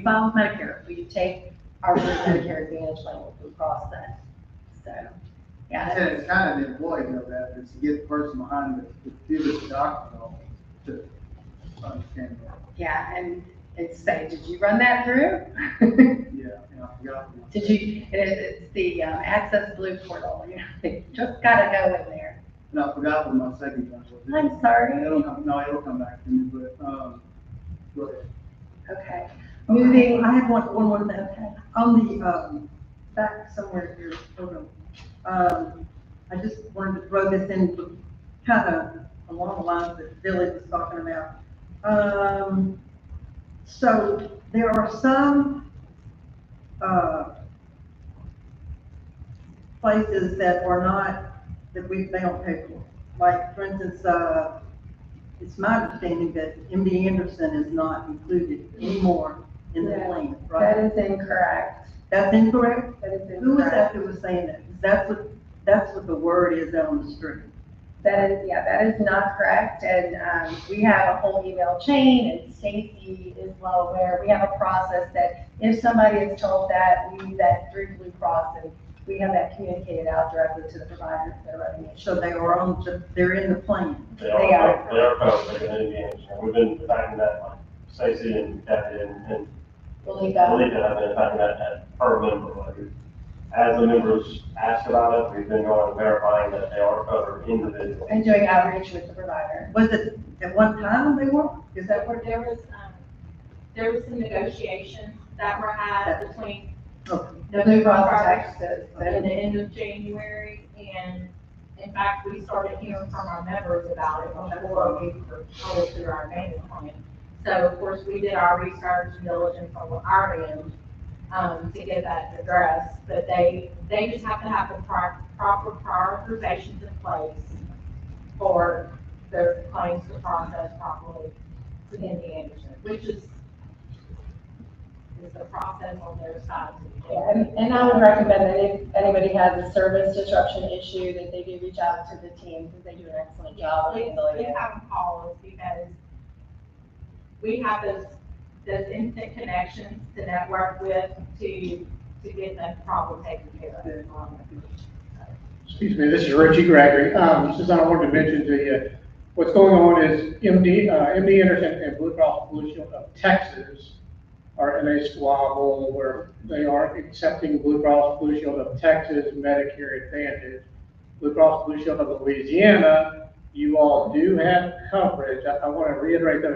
file with Medicare, will you take our group Medicare Advantage plan with Blue Cross then? So, yeah. And it's kind of the employee know that, is to get the person behind the computer, the doctor's office, to understand that. Yeah, and say, did you run that through? Yeah, and I forgot. one. Did you, it's the Access Blue portal, you know, you just gotta go in there. And I forgot what my second one was. I'm sorry. It'll come back to me, but, go ahead. Okay, Moving, I have one more that, on the, back somewhere here, hold on. I just wanted to throw this in, kind of along the lines that Billy was talking about. So there are some, places that are not, they don't pay for. Like, for instance, it's my understanding that MD Anderson is not included anymore in the Yeah. plan, that right? is incorrect. That's incorrect? That is Who was incorrect. that was saying that? 'Cause that's what the word is out on the street. That is not correct, and we have a whole email chain, and Stacy is well aware. We have a process that if somebody is told that, we vet through Blue Cross, and we have that communicated out directly to the providers that are running it. So they are they're in the plan. They are covered, they're in the end. We've been attacking that, like Stacy and Kathy and We'll leave that. Malika have been attacking that per member. Like, as the members ask about it, we've been going and verifying that they are covered individually. And doing outreach with the provider. Was it at one time they were? Is that what? There was some negotiations that were had between Okay. the Blue Blue Cross Cross Texas. in the end of January, and in fact, we started hearing from our members about it before we were told through our payment plan. So of course, we did our research and diligence on our end, to get that addressed, but they just have to have the proper prioritizations in place for their claims to process properly to MD Anderson, which is the process on their side. Yeah, and I would recommend that if anybody has a service disruption issue, that they do reach out to the team, because they do an excellent job of handling Please it. have them call us, because we have those instant connections to network with to get that problem taken care of. Excuse me, this is Richie Gregory. Susanna, I wanted to mention to you, what's going on is MD Anderson and Blue Cross Blue Shield of Texas are in a squabble where they are accepting Blue Cross Blue Shield of Texas Medicare Advantage. Blue Cross Blue Shield of Louisiana, you all do have coverage. I want to reiterate that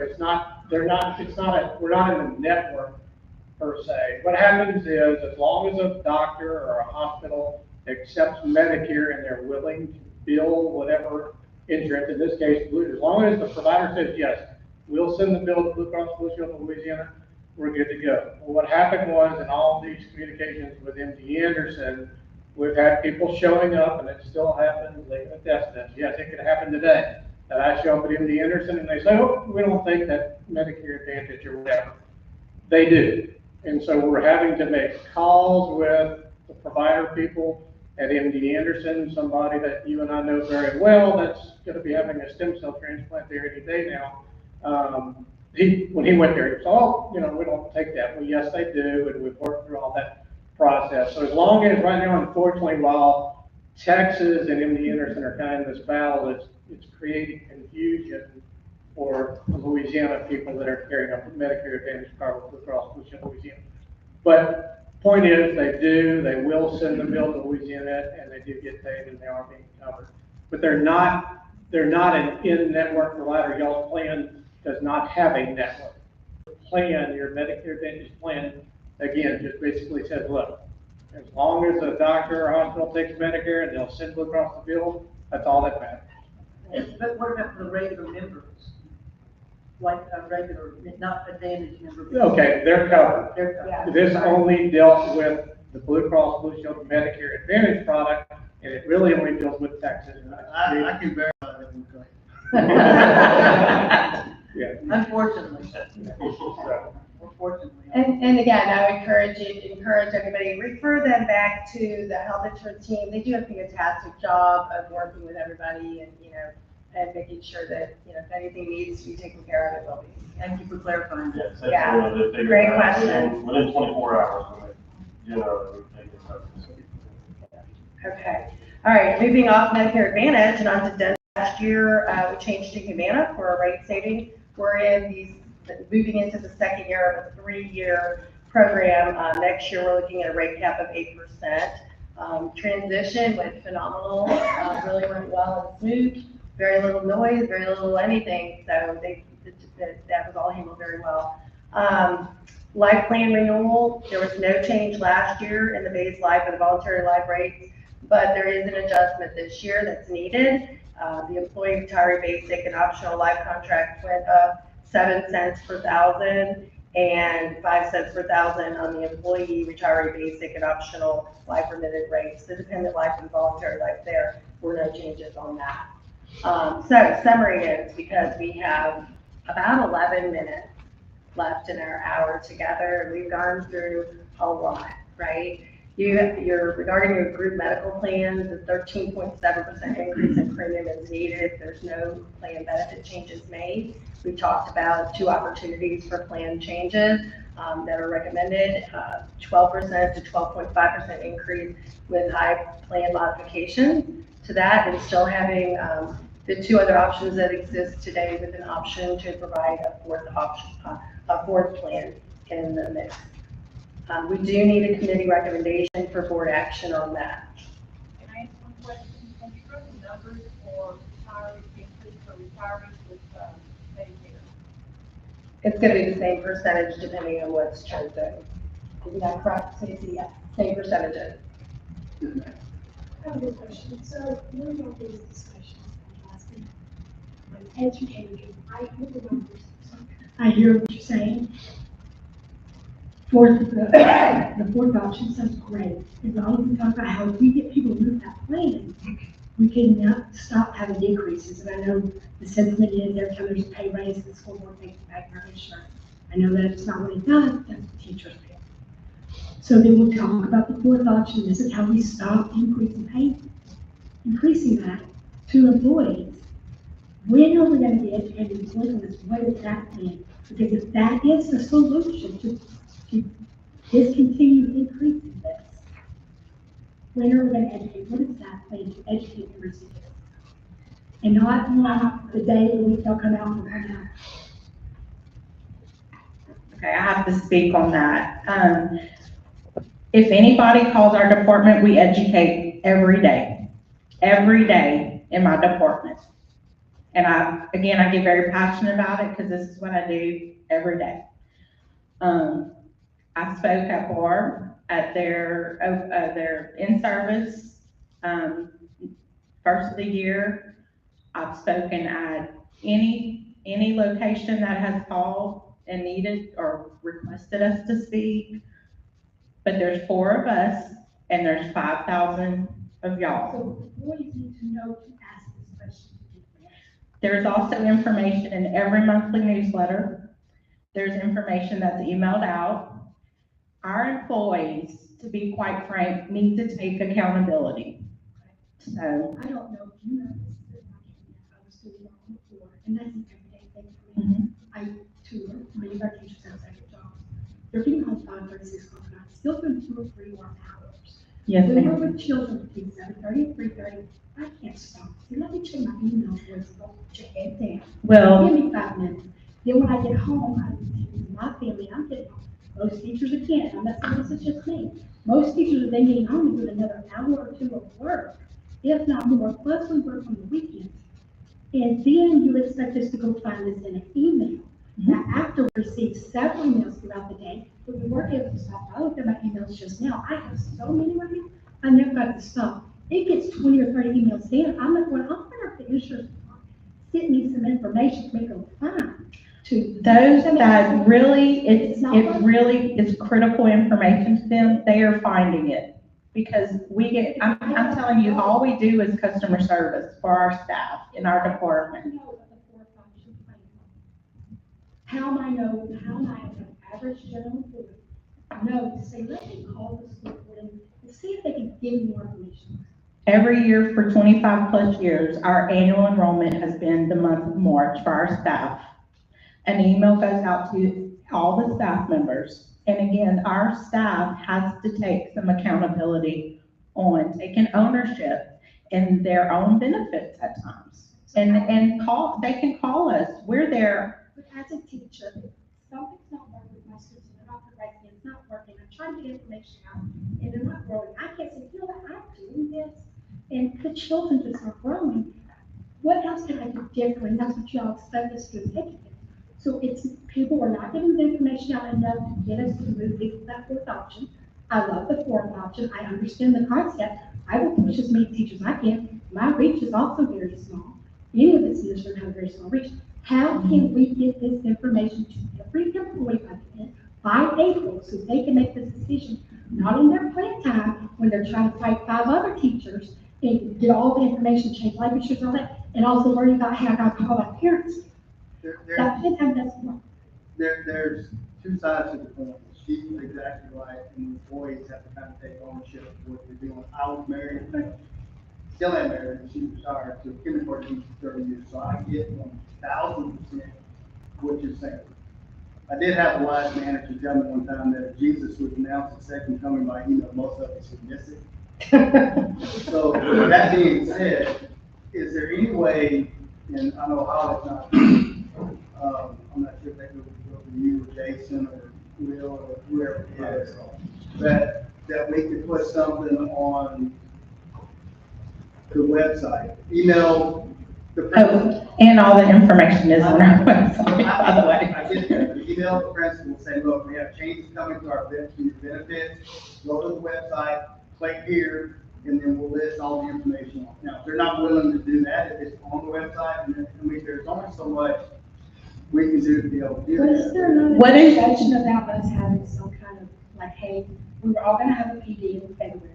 we're not in a network per se. What happens is, as long as a doctor or a hospital accepts Medicare and they're willing to bill whatever insurance, in this case, as long as the provider says, yes, we'll send the bill to Blue Cross Blue Shield of Louisiana, we're good to go. Well, what happened was, in all these communications with MD Anderson, we've had people showing up, and it still happens, they can attest to this. Yes, it could happen today, that I show up at MD Anderson and they say, oh, we don't think that Medicare Advantage or whatever. They do. And so we're having to make calls with the provider people at MD Anderson, somebody that you and I know very well that's going to be having a stem cell transplant there any day now. When he went there, he said, oh, we don't take that. Well, yes, they do, and we've worked through all that process. So as long as right now, unfortunately, while Texas and MD Anderson are kind of this battle, it's creating confusion for the Louisiana people that are carrying up Medicare Advantage card with Blue Cross Blue Shield Louisiana. But point is, they will send the bill to Louisiana, and they do get paid, and they are being covered. But they're not an in-network provider. Y'all's plan does not have a network plan. Your Medicare Advantage plan, again, just basically says, look, as long as a doctor or hospital takes Medicare and they'll send Blue Cross the bill, that's all that matters. But what about the regular members? Like a regular, not Advantage member? Okay, they're covered. They're Yeah. covered. This only dealt with the Blue Cross Blue Shield Medicare Advantage product, and it really only deals with Texas. I can verify that we're correct. Yeah. Unfortunately. So, Unfortunately. And again, I would encourage everybody, refer them back to the health insurance team. They do a fantastic job of working with everybody and, and making sure that, if anything needs to be taken care of, it will be. Thank you for clarifying that. Yes, that's Yeah. one of the things. Great question. Within 24 hours, we take it up. Okay. All right, moving off Medicare Advantage and on to dental. Last year, we changed to Humana for a rate saving. We're moving into the second year of a 3-year program. Next year, we're looking at a rate cap of 8%. Transition went phenomenal, really went well and smooth, very little noise, very little anything. So that was all handled very well. Life plan renewal, there was no change last year in the base life and the voluntary life rates, but there is an adjustment this year that's needed. The employee retiree basic and optional life contract went up 7 cents per thousand and 5 cents per thousand on the employee retiree basic and optional life remitted rates. The dependent life and voluntary life, there were no changes on that. So summary is, because we have about 11 minutes left in our hour together, and we've gone through a lot, right? You're regarding your group medical plans, the 13.7% increase in premium is needed. There's no plan benefit changes made. We talked about 2 opportunities for plan changes. that are recommended, 12% to 12.5% increase with high plan modification to that, and still having the two other options that exist today with an option to provide a fourth option, a fourth plan in the mix. We do need a committee recommendation for board action on that. Can I ask one question? Can you run the numbers for retirees, increase for retirees with Medicare? It's gonna be the same percentage depending on what's chosen. Isn't that correct, Stacey? Yeah, same percentages. I have a question. So one of these discussions last week was educated. I hear the numbers. I hear what you're saying. The fourth option sounds great. As long as we talk about how we get people to move that plan, we can not stop having decreases. And I know the sentiment is every time there's a pay raise, the school board takes it back in our insurance. I know that it's not what it does, that's what teachers pay. So then we'll talk about the fourth option. This is how we stop increasing that to employees. When are we going to be educated employees on this? What is that mean? Because if that is the solution to discontinue increasing this, when are we going to educate? What is that plan to educate the recipients? And not the day the week they'll come out and come out. Okay, I have to speak on that. If anybody calls our department, we educate every day in my department. And I get very passionate about it because this is what I do every day. I spoke at BARB at their in-service, first of the year. I've spoken at any location that has called and needed or requested us to speak. But there's 4 of us and there's 5,000 of y'all. So employees need to know to ask this question. There's also information in every monthly newsletter. There's information that's emailed out. Our employees, to be quite frank, need to take accountability. So I don't know if you know this, but I was doing it on the floor, and that's an everyday thing for me. I tour many of our teachers have second jobs. They're getting home 5:36 o'clock at night, still doing 2 or 3 more hours. yes, When ma'am. we're with children between 7:30 and 3:30, I can't stop. See, let me check my email for go put your head down. Well, Give me 5 minutes. Then when I get home, my family, I'm getting home. Most teachers are can't. I'm not saying this is just me. Most teachers are then getting home and doing another hour or 2 of work, if not more, plus we work on the weekends. And then you expect us to go find this in an email. Now, after we receive several emails throughout the day, but we weren't able to stop. I looked at my emails just now. I have so many right now. I never got to stop. It gets 20 or 30 emails in. I'm like, well, I wonder if the insurance department sent me some information to make them fine. To those that really, it really is critical information to them, they are finding it. Because I'm telling you, all we do is customer service for our staff in our department. How am I know, how am I, as an average general employee, know to say, let me call the school board and see if they can give me more information? Every year for 25 plus years, our annual enrollment has been the month of March for our staff. An email goes out to all the staff members. And again, our staff has to take some accountability on taking ownership in their own benefits at times. And they can call us. We're there. But as a teacher, something's not working with my students, they're not correcting, it's not working, I'm trying to get information out, and they're not growing. I can't say, you know what, I'm doing this, and the children just aren't growing. What else can I do differently? That's what y'all expect us to educate. So it's, people are not getting the information out enough to get us to move to that fourth option. I love the fourth option. I understand the concept. I will push as many teachers as I can. My reach is also very small. Any of us in this room have a very small reach. How can we get this information to every employee by April so they can make this decision, not in their plan time when they're trying to fight 5 other teachers and get all the information, change language, and all that, and also worry about how I call my parents. There's 2 sides to the coin. She's exactly right, and employees have to kind of take ownership of what they're doing. I was married, still am married, and she retired to kindergarten teacher 30 years, so I get 1,000% what you're saying. I did have a wise manager tell me one time that if Jesus would announce the second coming by email, most of us would miss it. So with that being said, is there any way, and I know how it's not, I'm not sure if that goes to you or Jason or Will or whoever it is, that we could put something on the website, email the principal. Oh, and all the information is on our website, by the way. I get that. Email the principal, say, look, we have changes coming to our benefits, go to the website, click here, and then we'll list all the information on. Now, if they're not willing to do that, if it's on the website, and I mean, there's only so much we can do to be able to do But is there that. not What a is- discussion about us having some kind of, like, hey, we were all gonna have a PD in February.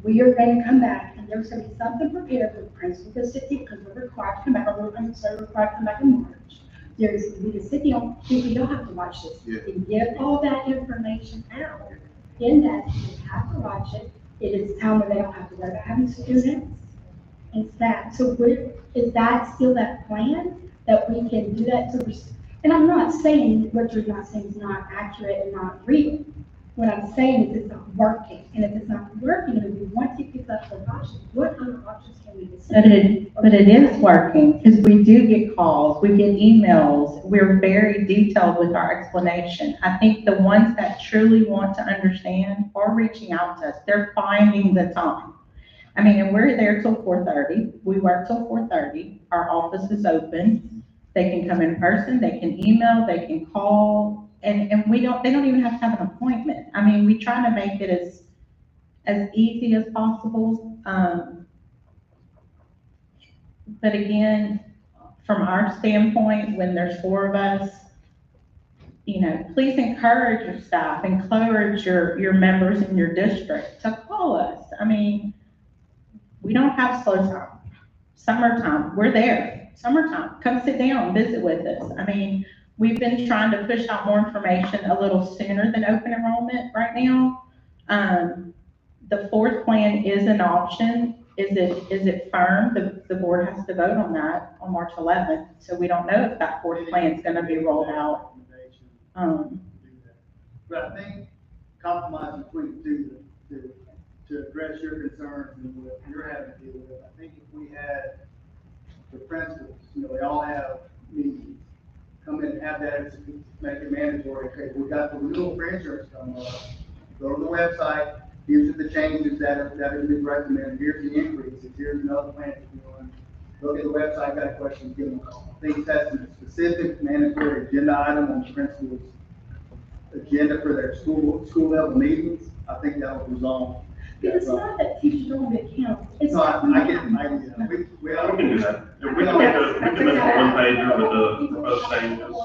We are gonna come back, and there's gonna be something prepared for the principal, the city, because we're required to come back, or we're so required to come back in March. We can sit down, people, you'll have to watch this, Yeah. and get all that information out. In that, you have to watch it, it is time when they don't have to worry about having students. It's that, so is that still that plan, that we can do that to, and I'm not saying what you're not saying is not accurate and not real. What I'm saying is it's not working, and if it's not working, and we want to pick up the options, what other options can we consider? But it is working, because we do get calls, we get emails, we're very detailed with our explanation. I think the ones that truly want to understand are reaching out to us, they're finding the time. I mean, and we're there till 4:30, we work till 4:30, our office is open, they can come in person, they can email, they can call, and they don't even have to have an appointment. I mean, we try to make it as easy as possible. But again, from our standpoint, when there's 4 of us, you know, please encourage your staff, encourage your members in your district to call us. I mean, we don't have slow time. Summertime, we're there. Summertime, come sit down, visit with us. I mean, we've been trying to push out more information a little sooner than open enrollment right now. The 4th plan is an option. Is it firm? The board has to vote on that on March 11th. So we don't know if that 4th plan is going to be rolled out. But I think compromise between the two to address your concerns and what you're having to deal with, I think if we had the principals, you know, they all have meetings, come in and have that, make it mandatory, okay, we got the renewal for insurance coming up, go to the website, these are the changes that are being recommended, here's the increases, here's another plan that you're doing. Look at the website, got questions, give them a call. I think that's a specific mandatory agenda item on the principal's agenda for their school level meetings. I think that would resolve. But it's not that teachers don't get counts. It's No, that I get the idea. We We can do that. We can make a one pager with the proposed changes.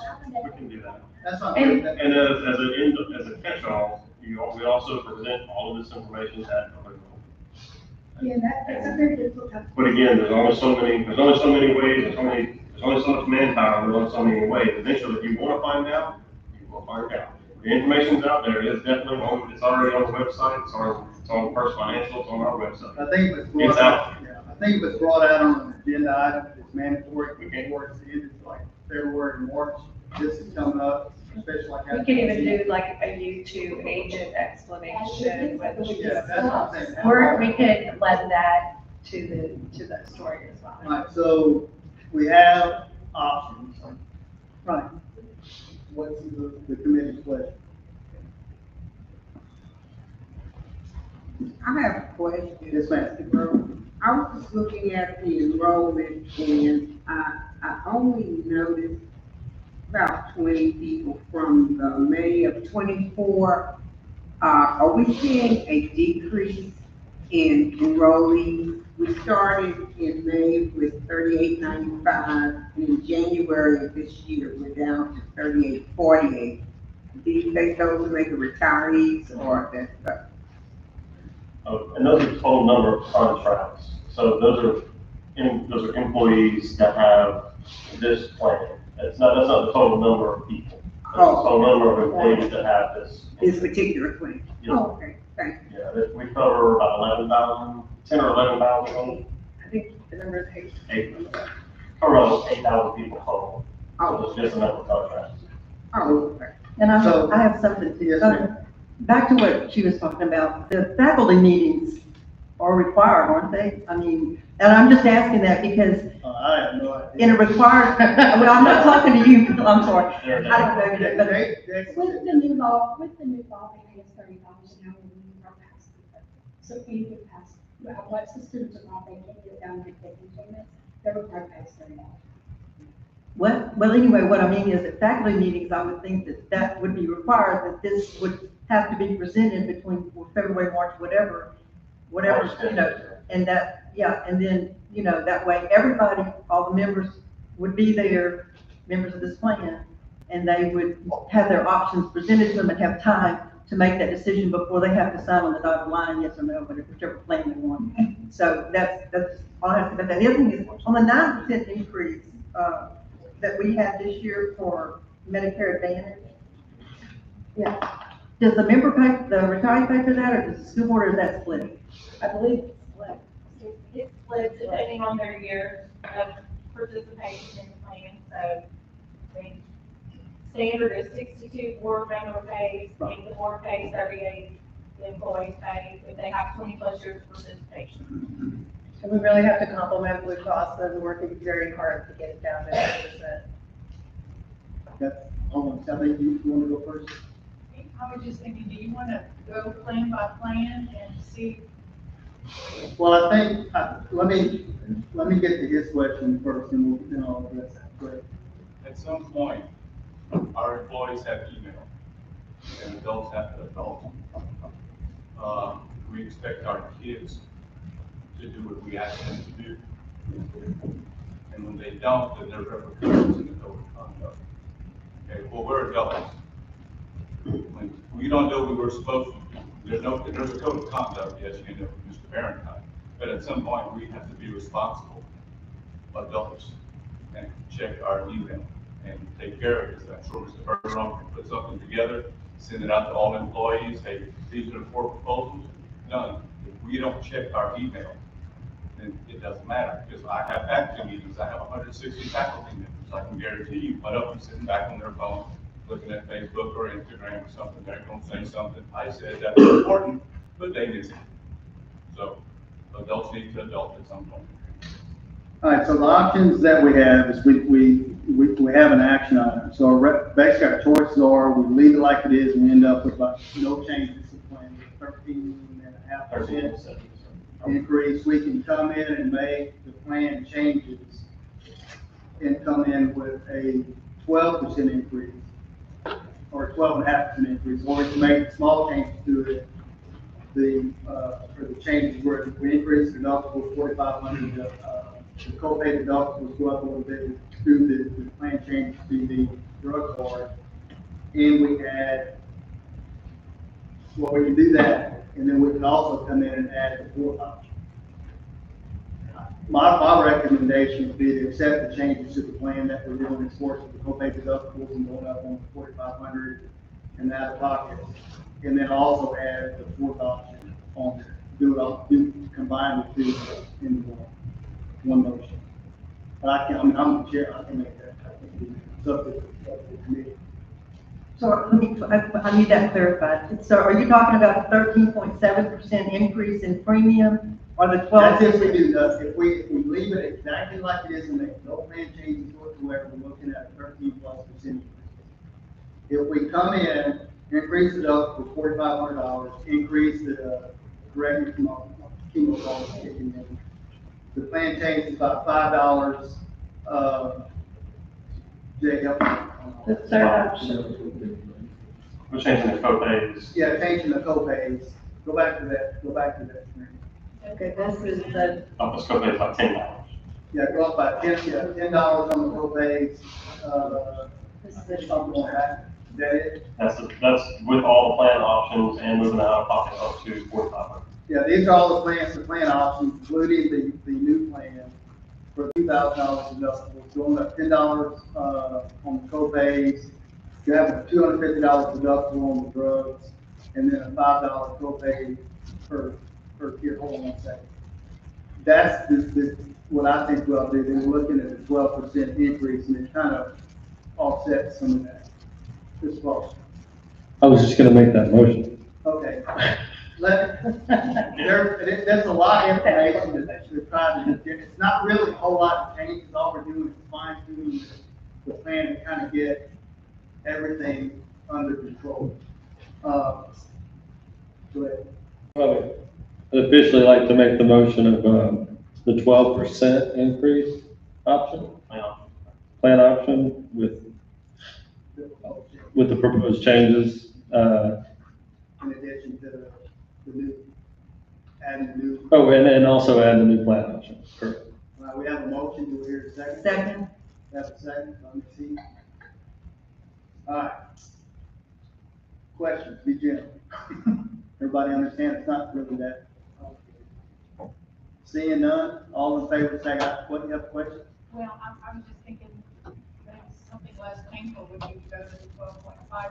We can do that. That's not. And- And as a catch-all, we also present all of this information at public hearing. Yeah, that's a very difficult time. But again, there's only so many ways, there's only so much manpower, there's only so many ways. Eventually, if you wanna find out, you will find out. The information's out there, it's definitely on, it's already on the website, it's on First Financial, it's on our website. I think it was It's brought out. out, yeah, I think it was brought out on an agenda item, it's mandatory, before it's ended, like February, March, this is coming up, especially like. We could even do like a YouTube agent explanation with, Yeah, that's what I'm saying. or we could lend that to the story as well. Right, so we have options. Right. What's the committee's pleasure? I have a question. Yes, ma'am. I was just looking at the enrollment and I only noticed about 20 people from the May of 24. Are we seeing a decrease in enrollees? We started in May with 3895, and in January of this year, we're down to 3848. Do you think those are making retirees or that's And those are the total number of contracts. So those are employees that have this plan. That's not the total number of people. That's the total number of employees that have this. particular plan? Yeah. Oh, okay, thank you. Yeah, we cover about 11,000, 10 or 11,000, I think the number is 8. around 8,000 people total. So Oh, it's just a number of contracts. Oh, okay. And I So- have something to. Yes, ma'am. Back to what she was talking about, the faculty meetings are required, aren't they? I mean, and I'm just asking that because I have no idea. in a required, well, I'm not talking to you, I'm sorry. I don't know, They- but they- With the new law, they pay us $30 an hour when we are passing. So if we would pass, what's the students of law, they can't get down and take payments, they're required to pay us $30. well, anyway, what I mean is that faculty meetings, I would think that that would be required, that this would have to be presented between February, March, whatever, you know, and that, yeah, and then, you know, that way, everybody, all the members would be there, members of this plan, and they would have their options presented to them and have time to make that decision before they have to sign on the dotted line, yes or no, whichever plan they want. So that's all I have to say about that. The other thing is, on the 9% increase, that we had this year for Medicare Advantage, yeah, does the member pay, the retiree pay for that, or does the school board, or is that split? I believe it's split. It's split depending on their years of participation in the plan, so the standard is 62 board member pays, the board pays 38, the employees pay, if they have 20+ years of participation. And we really have to compliment Blue Cross, they're working very hard to get it down to 10%. Hold on, Sally, you want to go first? I was just thinking, do you want to go plan by plan and see? Well, I think, let me get to his question first, and then I'll address that. Great. At some point, our employees have email, and adults have adults. We expect our kids to do what we ask them to do. And when they don't, then there's repercussions in the code of conduct. Okay, well, we're adults. When we don't do what we're supposed to do, there's a code of conduct, yes, you know, Mr. Barrington. But at some point, we have to be responsible adults and check our email and take care of it. I'm sure Mr. Bergeron can put something together, send it out to all employees, hey, these are the 4 proposals, done. If we don't check our email, then it doesn't matter, because I have faculty meetings, I have 160 faculty members, I can guarantee you, one of them sitting back on their phone, looking at Facebook or Instagram or something, they're gonna say something, I said that's important, but they miss it. So, adults need to adult at some point. All right, so the options that we have is we have an action item. So basically our choices are, we leave it like it is, and we end up with like no changes to the plan, 13.5% increase. We can come in and make the plan changes and come in with a 12% increase or 12.5% increase, or we can make small changes to it. For the changes where we increase the deductible 4,500, the co-pay deductibles go up a little bit through the plan change to the drug card. And we add, well, we can do that, and then we can also come in and add the 4th option. My recommendation would be to accept the changes to the plan that we're doing as far as the co-pay deductibles and going up on 4,500 and out of pocket. And then also add the 4th option on there. Combine the 2 in one motion. But I'm the chair, I can make that. It's up to the committee. So I need that clarified. So are you talking about the 13.7% increase in premium or the 12? That's if we do that. If we leave it exactly like it is and make no plan changes whatsoever, we're looking at a 13+% increase. If we come in, increase it up for $4,500, increase the correct chemo costs kicking in. The plan change is about $5. Jay, help me. The 3rd option. We're changing the co-pays. Yeah, changing the co-pays. Go back to that screen. Okay, this is the, This co-pay is like $10. Yeah, go up by $10 on the co-pays. this is the, Something like that. Is that it? That's with all the plan options and moving out of pocket up to 4,500. Yeah, these are all the plan options, including the new plan for $2,000 deductible, going up $10 on the co-pays. You have a $250 deductible on the drugs, and then a $5 co-pay per year. Hold on 1 second. That's what I think we'll do. Then we're looking at a 12% increase, and it kind of offsets some of that. Mr. Paul? I was just gonna make that motion. Okay. There's a lot of information that we're trying to do. It's not really a whole lot of change, because all we're doing is fine tuning the plan to kind of get everything under control. Go ahead. I would officially like to make the motion of, the 12% increase option, plan option with the proposed changes, In addition to the new, adding the new. and also add the new plan option. Correct. We have a motion, do we hear a second? Second. We have a second, let me see. All right. Questions, be general. Everybody understand it's not really that. Seeing none, all in favor, say aye. What, you have a question? Well, I was just thinking, maybe something less painful would be to go to the 12.5.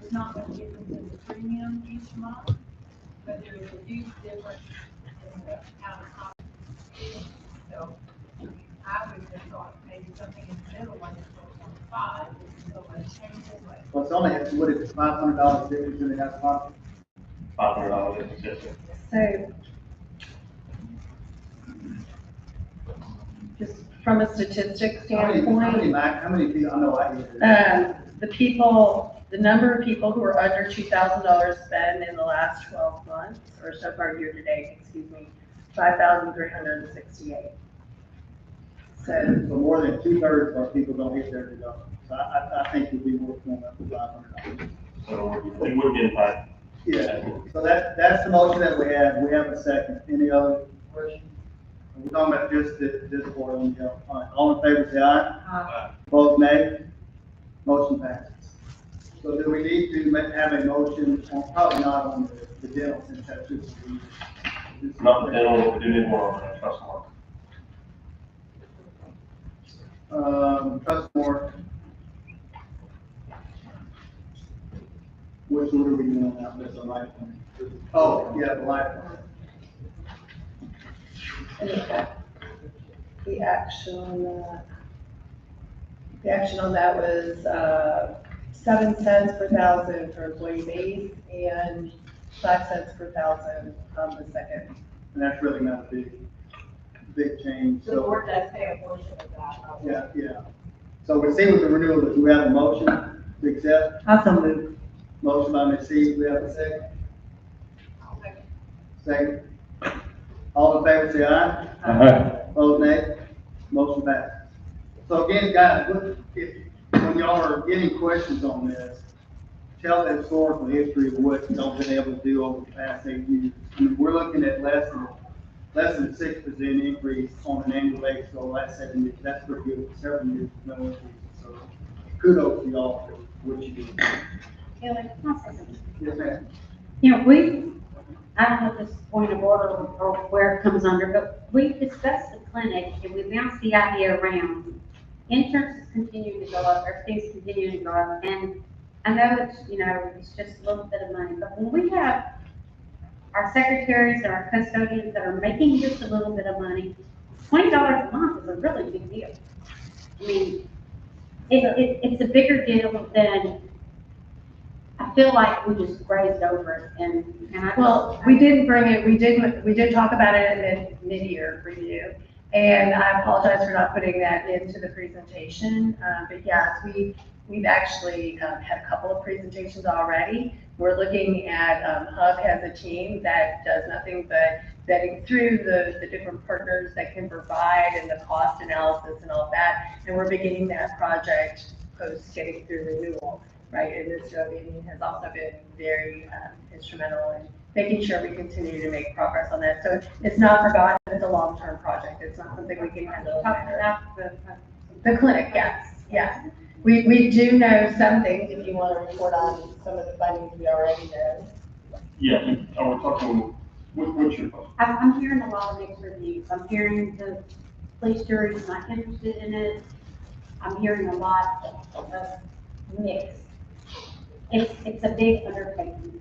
It's not going to get into the premium each month, but there is a huge difference in the out of pocket. So I would have thought maybe something in the middle, like 12.5, so much changes, like. Well, it's only, what is it, $500 difference in the out of pocket? $500. So, just from a statistic How standpoint, many people, I know I hear it. the number of people who are under $2,000 spend in the last 12 months, or so far year to date, 5,368. So more than 2/3 of our people don't hit their deductible. So I think it'd be worth going up to $500. So it would get impacted. Yeah, so that's the motion that we have. We have a second. Any other questions? We're talking about just this board on the, all in favor, say aye. Aye. Opposed, nay. Motion passes. So do we need to have a motion, probably not on the dental, since that's just. Not the dental, we do need more on that, trust more. Trustmore. Which one are we doing now? That's a life one. Oh, yeah, the life one. The action on that was 7 cents per thousand for employee base and 5 cents per thousand on the second. And that's really not a big change. So the board does pay a portion of that. Yeah. So we see with the renewal, do we have a motion to accept? Also move. Motion by Ms. C, we have a second? Second. All in favor, say aye. Aye. Opposed, nay. Motion passes. So again, guys, when y'all are getting questions on this, tell the historical history of what y'all been able to do over the past 8 years. I mean, we're looking at less than a 6% increase on an annual basis over the last 7 years. That's pretty good. 7 years with no increase. So kudos to y'all for what you do. Kelly, can I say something? Yes, ma'am. You know, I don't know if this is point of order or where it comes under, but we discussed the clinic and we bounced the idea around. Insurance is continuing to go up, everything's continuing to go up, and I know it's just a little bit of money, but when we have our secretaries and our custodians that are making just a little bit of money, $20 a month is a really big deal. I mean, it's a bigger deal than, I feel like we just grazed over it, and We did bring it, we did talk about it in mid-year review, and I apologize for not putting that into the presentation, but yes, we've actually had a couple of presentations already. We're looking at, Hub has a team that does nothing but vetting through the different partners that can provide and the cost analysis and all that, and we're beginning that project post getting through renewal. Right, and Mr. O'Daniel has also been very instrumental in making sure we continue to make progress on that. So it's not forgotten, it's a long-term project. It's not something we can handle. talk about The clinic, yes. We do know some things, if you want to report on some of the findings we already know. Yeah, we're talking, what's your question? I'm hearing a lot of mixed reviews. I'm hearing the police jury's not interested in it. I'm hearing a lot of mixed. It's a big undertaking.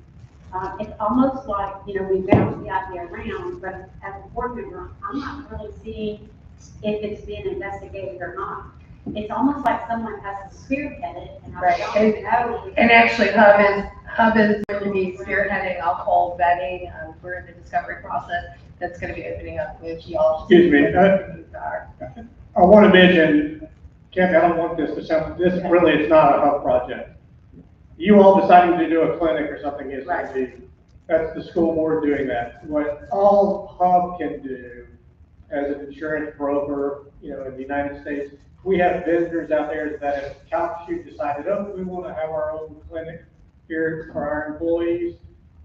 It's almost like, we bounce the idea around, but as a board member, I'm not really seeing if it's being investigated or not. it's almost like someone has to spearhead it, and I Right. don't even know. And actually, Hub is going to be spearheading alcohol vetting, we're in the discovery process, that's gonna be opening up with y'all. Excuse me, I want to mention, Kathy, I don't want this to sound, this really is not a Hub project. You all deciding to do a clinic or something is going to be, that's the school board doing that. What all Hub can do as an insurance broker, you know, in the United States, we have vendors out there that have Calcasieu decided, oh, we want to have our own clinic here for our employees.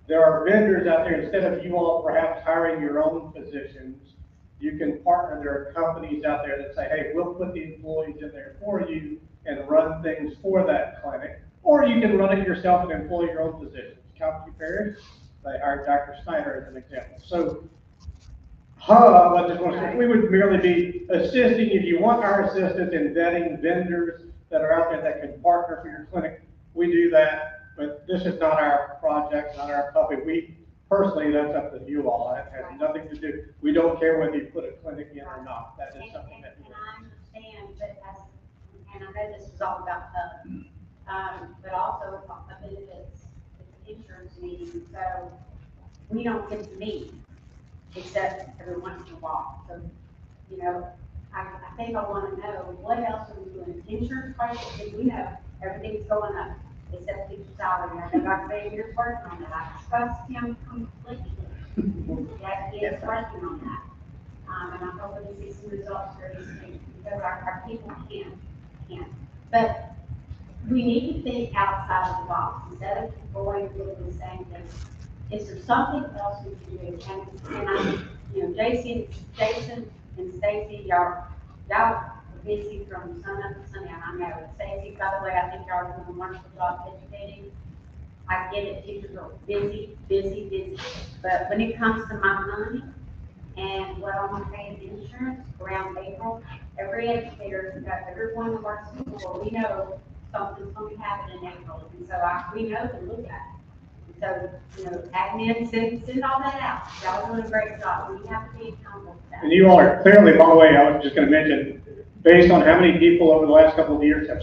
There are vendors out there, instead of you all perhaps hiring your own physicians, you can partner, there are companies out there that say, hey, we'll put the employees in there for you and run things for that clinic. Or you can run it yourself and employ your own physicians. Calcasieu Parish, they hired Dr. Snyder as an example. So Hub, I just want to say, we would merely be assisting, if you want our assistance in vetting vendors that are out there that can partner for your clinic, we do that. But this is not our project, not our puppet. We, personally, that's up to you all. It has nothing to do, we don't care whether you put a clinic in or not. That is something that we. And I understand, but and I know this is all about Hub, but also a benefits, it's insurance meeting, so we don't get to meet except every once in a while. So, you know, I think I want to know, what else are we doing? Insurance prices, we know everything's going up, except teacher salary. I know Dr. Xavier's working on that. I trust him completely. That he is working on that. And I'm hoping to see some results very soon, because our people can't. But we need to think outside of the box, instead of going with the same thing. Is there something else we can do? And I, you know, Jason and Stacy, y'all are busy from sun up to sundown. I know. Stacy, by the way, I think y'all are doing a wonderful job educating. I get it, teachers are busy. But when it comes to my money and what I'm gonna pay in insurance around April, every educator, everyone who works in school, we know something's gonna be happening in April. And so we know to look at it. So, you know, admin, send all that out. Y'all are doing a great job. We have to be accountable for that. And you all are clearly, by the way, I was just going to mention, based on how many people over the last couple of years have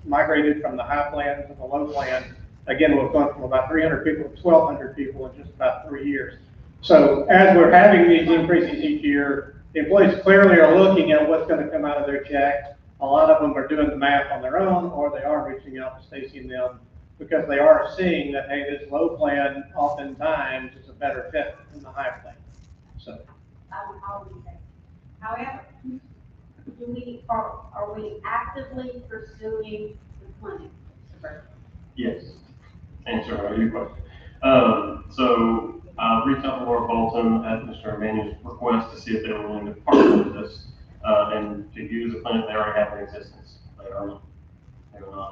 migrated from the high plan to the low plan, again, we've gone from about 300 people to 1,200 people in just about 3 years. So as we're having these increases each year, the employees clearly are looking at what's going to come out of their check. A lot of them are doing the math on their own, or they are reaching out to Stacy and them, because they are seeing that, hey, this low plan oftentimes is a better fit than the high plan. So. However, are we actively pursuing the clinic? Yes. Answer your question. So I reached out to Laura Bolton at Mr. Emmanuel's request to see if they were willing to partner with us, and to use a clinic they already have in existence. They are not.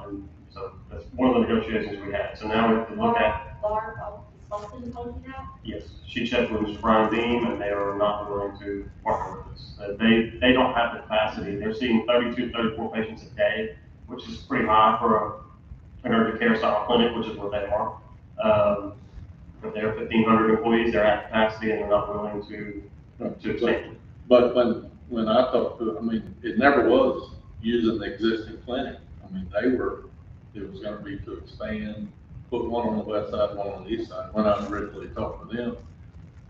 And so that's one of the negotiations we had. So now we have to look at. Laura Bolton told you that? Yes, she checked with Mr. Brian Beam, and they are not willing to partner with us. They don't have the capacity. They're seeing 32, 34 patients a day, which is pretty high for an urgent care style clinic, which is what they are. But they're 1,500 employees, they're at capacity, and they're not willing to expand. But when I talked to, I mean, it never was using the existing clinic. I mean, it was gonna be to expand, put one on the west side, one on the east side, when I originally talked to them.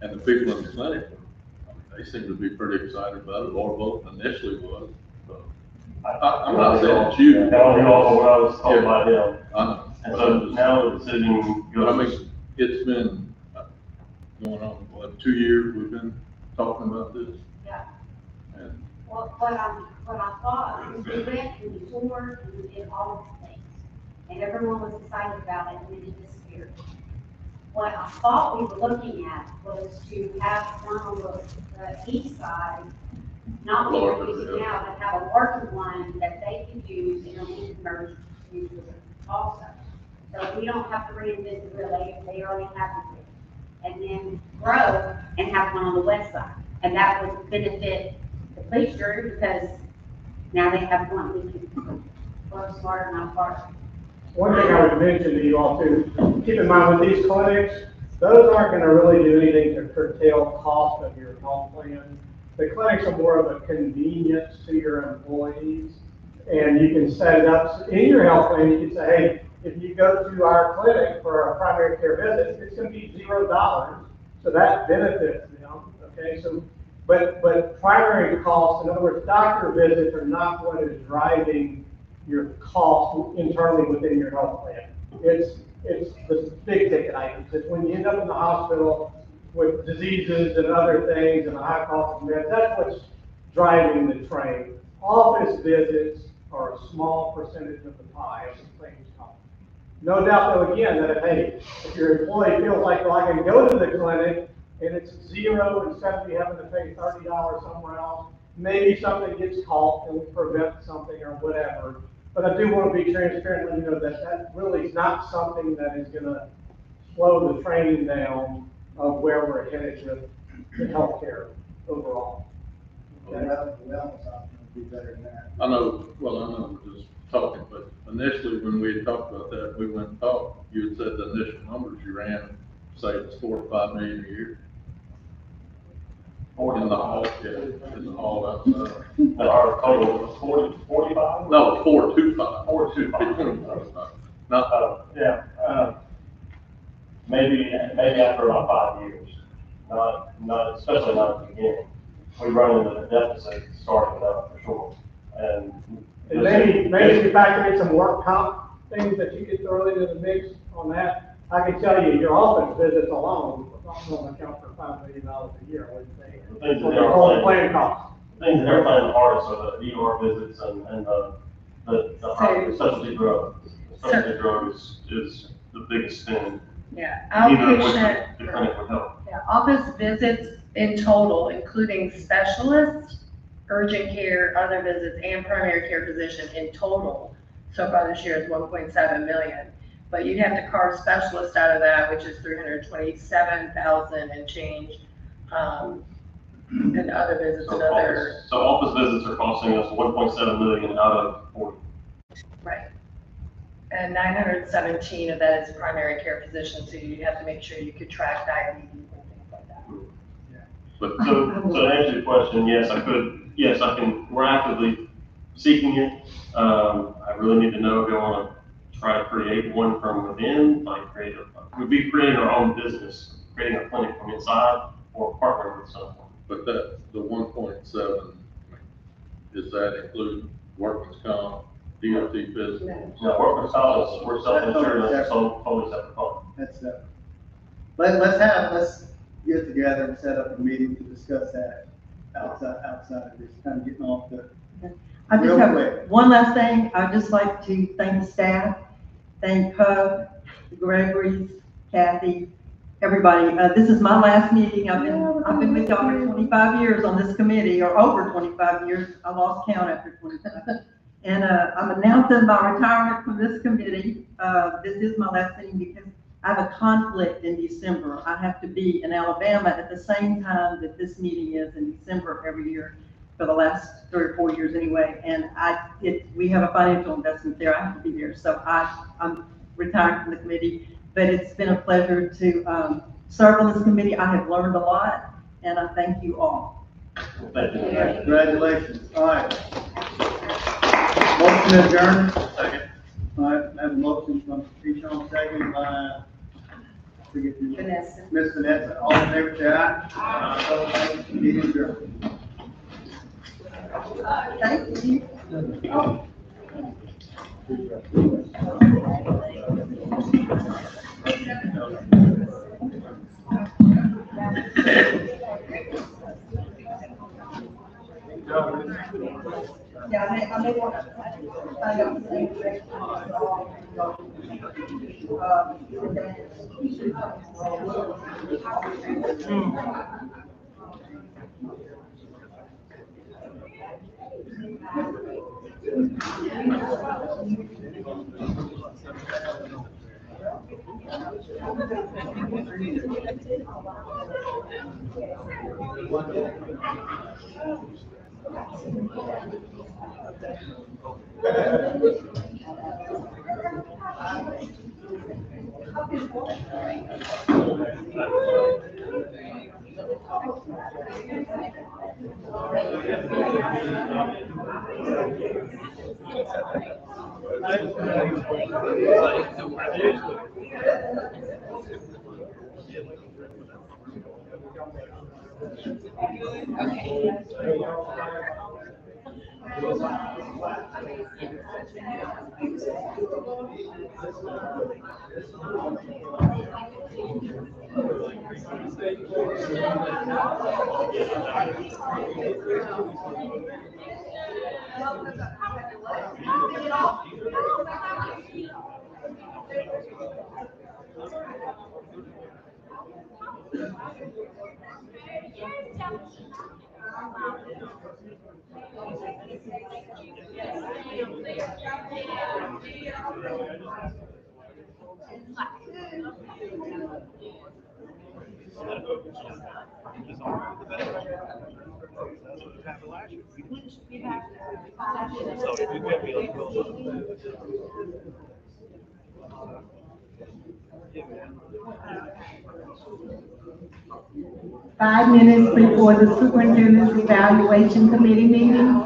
And the people in the clinic, they seemed to be pretty excited about it. Laura Bolton initially was, so. I'm not saying it's you. Telling you all what I was told by them. I know. And so now the decision goes. I mean, it's been going on, what, 2 years we've been talking about this? Yeah. And Well, what I thought was we went and we toured and we did all of the things. And everyone was excited about it, and then it disappeared. What I thought we were looking at was to have one on the east side, not what we're using now, but have a working one that they can use in a lead emergency use also. So we don't have to reinvent the wheel, they already have it. And then grow and have one on the west side. And that would benefit the police jury, because now they have one we can work smarter, not harder. One thing I would mention to you all too, keep in mind with these clinics, those aren't gonna really do anything to curtail cost of your home plan. The clinics are more of a convenience to your employees. And you can set it up in your health plan. You can say, hey, if you go to our clinic for a primary care visit, it's going to be $0. So that benefits them. Okay, so, but primary costs, in other words, doctor visits are not what is driving your cost internally within your health plan. It's the big ticket items. It's when you end up in the hospital with diseases and other things and a high cost of meds, that's what's driving the train. Office visits are a small percentage of the pie of the claims cost. No doubt though, again, that if your employee feels like, well, I can go to the clinic and it's $0 instead of you having to pay $30 somewhere else, maybe something gets caught and we prevent something or whatever. But I do want to be transparent and let you know that that really is not something that is going to slow the train down of where we're headed with the healthcare overall. The wellness option would be better than that. I know we're just talking, but initially when we had talked about that, we went and talked, you had said the initial numbers you ran, say it's 4 to 5 million a year. In the hall, yeah, in the hall outside. Our total was 45? No, 425. 425. Not, Maybe after about 5 years, not, especially not at the beginning. We run into the deficit starting out for sure. And maybe if you factor in some work comp things that you could throw into the mix on that, I can tell you, your office visits alone will account for $5 million a year, I would say. The things that For all the plan costs. The things that they're playing the hardest are the ER visits and the high specialty drug. Specialty drug is the biggest spend. Yeah, Either of which outpatient, the clinic would help. yeah, office visits in total, including specialists, urgent care, other visits, and primary care physician in total, so far this year is 1.7 million. But you'd have to carve specialists out of that, which is 327,000 and change, and other visits and other. So office visits are costing us 1.7 million out of 40. Right. And 917 of that is primary care physicians, so you have to make sure you could track diabetes and things like that. But so to answer your question, yes, I could, yes, I can, we're actively seeking it. I really need to know if I want to try to create one from within, like we'd be creating our own business, creating a clinic from inside or partnering with someone. but that, the 1.7, does that include workman's comp, DOT business? No, workman's comp is, we're self-insured, that's a totally separate fund. That's let's get together and set up a meeting to discuss that outside of this, kind of getting off the. I just Real have quick. one last thing. I'd just like to thank the staff, thank Hub, the Gregory's, Kathy, everybody. This is my last meeting. I've been with y'all for 25 years on this committee, or over 25 years. I lost count after 25. And I'm announcing my retirement from this committee. This is my last meeting because I have a conflict in December. I have to be in Alabama at the same time that this meeting is in December every year for the last 3 or 4 years anyway. And we have a financial investment there. I have to be there. So I'm retired from the committee, but it's been a pleasure to serve on this committee. I have learned a lot, and I thank you all. Thank you. Congratulations. All right. Motion adjourned. Second. All right, I have a motion from Keyshawn, second by, Vanessa. Ms. Vanessa. All in favor, say aye. Aye. Meeting adjourned. Thank you. Yeah, I may want to find out the same thing. 5 minutes before the superintendent's evaluation committee meeting.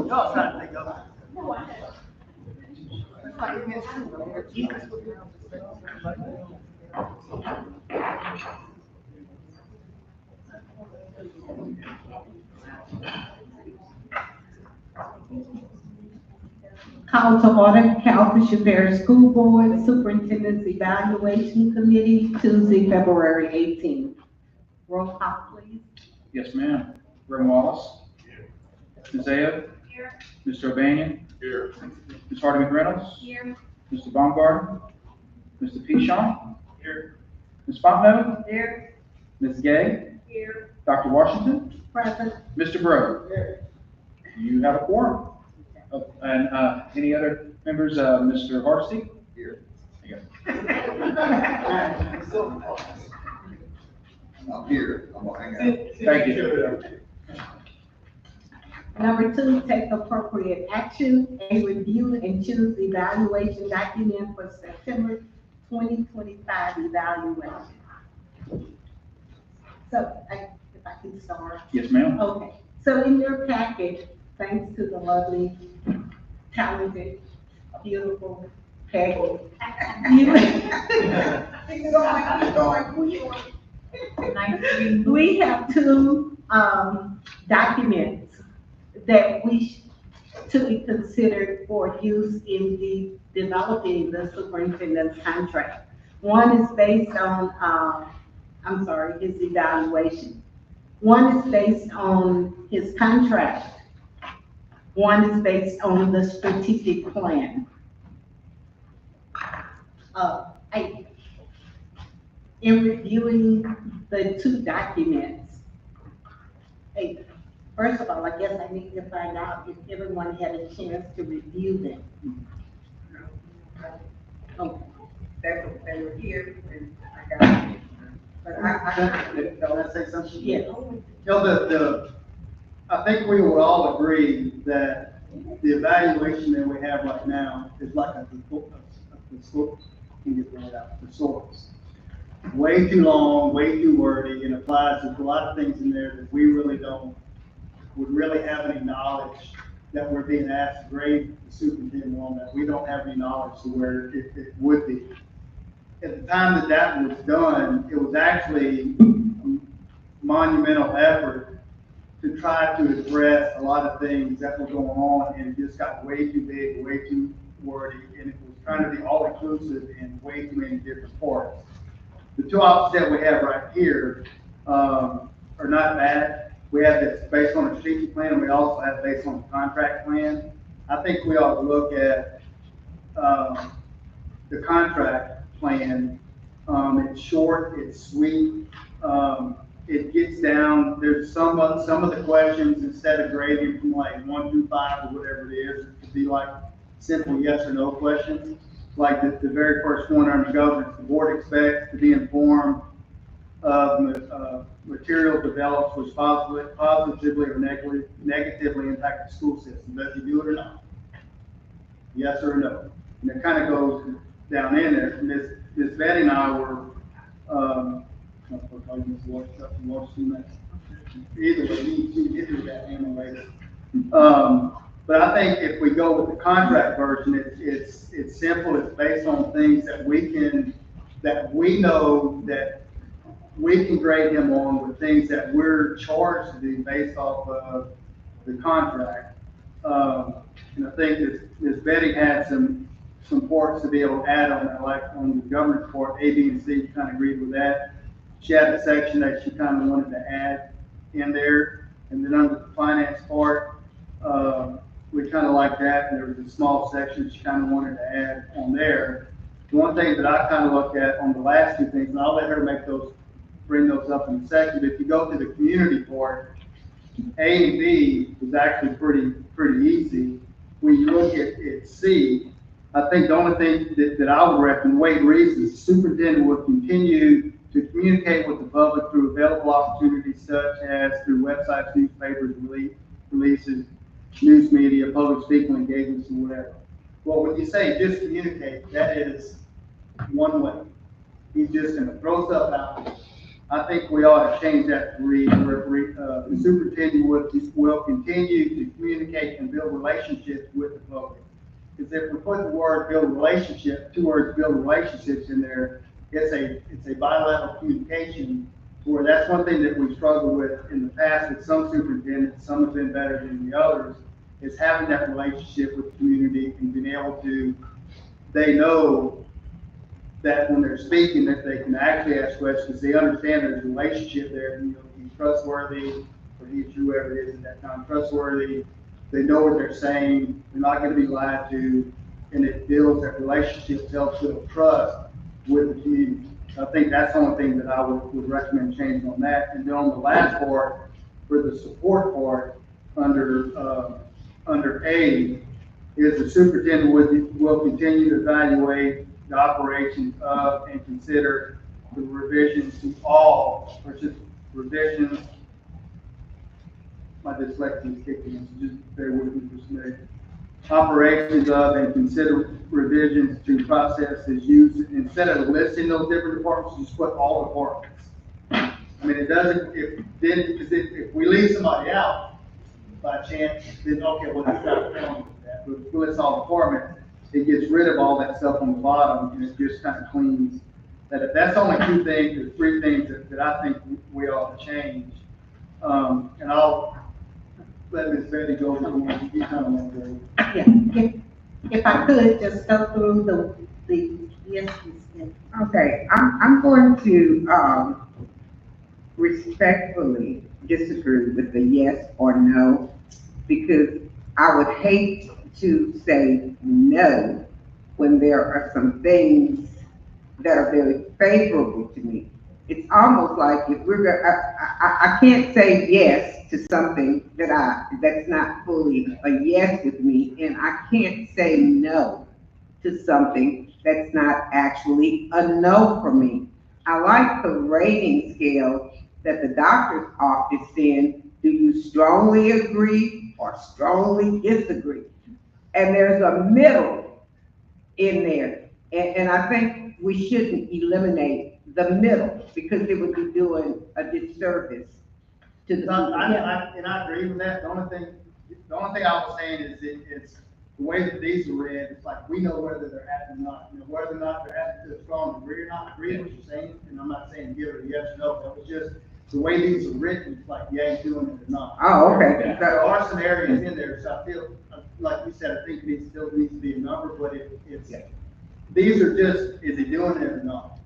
Y'all trying to think of it. Call to order Calhoun Parish School Board Superintendent's Evaluation Committee, Tuesday, February 18th. Roll call, please. Yes, ma'am. Reverend Wallace. Ms. Ayo. Here. Mr. O'Banion. Here. Ms. Hardy McReynolds. Here. Mr. Baumgarten. Mr. Pishon. Here. Ms. Fontenot. Here. Ms. Gay. Here. Dr. Washington. Present. Mr. Brewer. You have a quorum. Oh, and, any other members, Mr. Hardesty? Here. There you I'm here, I'm gonna hang out. go. Thank you. Number 2, take appropriate action and review and choose evaluation document for September 2025 evaluation. So, if I can start. Yes, ma'am. Okay, so in your package, thanks to the lovely, talented, beautiful Peggy. We have 2 documents that to be considered for use in developing the superintendent's contract. One is based on, his evaluation. One is based on his contract. One is based on the strategic plan. In reviewing the 2 documents, first of all, I guess I need to find out if everyone had a chance to review them. Okay. They were here, and I got it. But Can I say something? Yeah. You know, I think we will all agree that the evaluation that we have right now is like a thesaurus. Way too long, way too wordy, and applies to a lot of things in there that we really would really have any knowledge that we're being asked to grade the superintendent on, that we don't have any knowledge to where it would be. At the time that was done, it was actually a monumental effort to try to address a lot of things that were going on, and it just got way too big, way too wordy, and it was trying to be all-inclusive in way too many different parts. The 2 options that we have right here are not bad. We have this based on a strategic plan, and we also have based on a contract plan. I think we ought to look at the contract plan. It's short, it's sweet. It gets down, there's some of the questions, instead of grading from like 1 through 5 or whatever it is, it could be like simple yes or no questions. Like the very first one under governance, the board expects to be informed of material developed which positively or negatively impact the school system. Does he do it or not? Yes or no? And it kind of goes down in there. Ms. Betty and I were, either way, you get to that in later. But I think if we go with the contract version, it's simple, it's based on things that we know that we can grade him on with things that we're charged to do based off of the contract. And I think that Ms. Betty had some parts to be able to add on that, like on the government part, A, B, and C, kind of agreed with that. She had a section that she kind of wanted to add in there, and then under the finance part, we kind of like that, and there was a small section she kind of wanted to add on there. The one thing that I kind of looked at on the last two things, and I'll let her bring those up in a second, but if you go to the community part, A and B is actually pretty easy. When you look at C, I think the only thing that I would recommend, Wade Reeves, the superintendent will continue to communicate with the public through available opportunities such as through websites, newspapers, releases, news media, public speaking engagements, and whatever. Well, when you say just communicate, that is one way. He's just gonna throw stuff out there. I think we ought to change that to read, where the superintendent will continue to communicate and build relationships with the public. Because if we put the word build relationship, two words build relationships in there, it's a bilateral communication, where that's one thing that we struggled with in the past with some superintendents, some have been better than the others, is having that relationship with the community and being able to, they know that when they're speaking, that they can actually ask questions, they understand there's a relationship there, you know, he's trustworthy, or he's whoever it is at that time, trustworthy, they know what they're saying, they're not gonna be lied to, and it builds that relationship, helps build trust with the community. I think that's the only thing that I would recommend changing on that. And then on the last part, for the support part, under A, is the superintendent will continue to evaluate the operations of and consider the revisions to all, or just revisions. My dyslexia is kicking in, so just bear with me for a minute. Operations of and consider revisions to processes used, instead of listing those different departments, just put all departments. I mean, it doesn't, if we leave somebody out by chance, then okay, well, he's not counting with that. But if we list all departments, it gets rid of all that stuff on the bottom, and it just kind of cleans that. If that's only two things, or three things that I think we ought to change. And I'll let Ms. Betty go over the ones you kind of want to do. Yeah, if I could just go through the yes, yes. Okay, I'm going to, respectfully disagree with the yes or no, because I would hate to say no when there are some things that are very favorable to me. It's almost like if I can't say yes to something that's not fully a yes with me, and I can't say no to something that's not actually a no for me. I like the rating scale that the doctor's office sends. Do you strongly agree or strongly disagree? And there's a middle in there. And I think we shouldn't eliminate the middle, because it would be doing a disservice to the. I agree with that. The only thing I was saying is it's the way that these are read, it's like we know whether they're happy or not. You know, whether or not they're happy to a strong degree or not, agree with what you're saying, and I'm not saying give it a yes or no. That was just the way these are written, it's like, yeah, you're doing it or not. Oh, okay. There are some areas in there, so I feel, like you said, I think it still needs to be a number, but it's, these are just, is he doing it or not?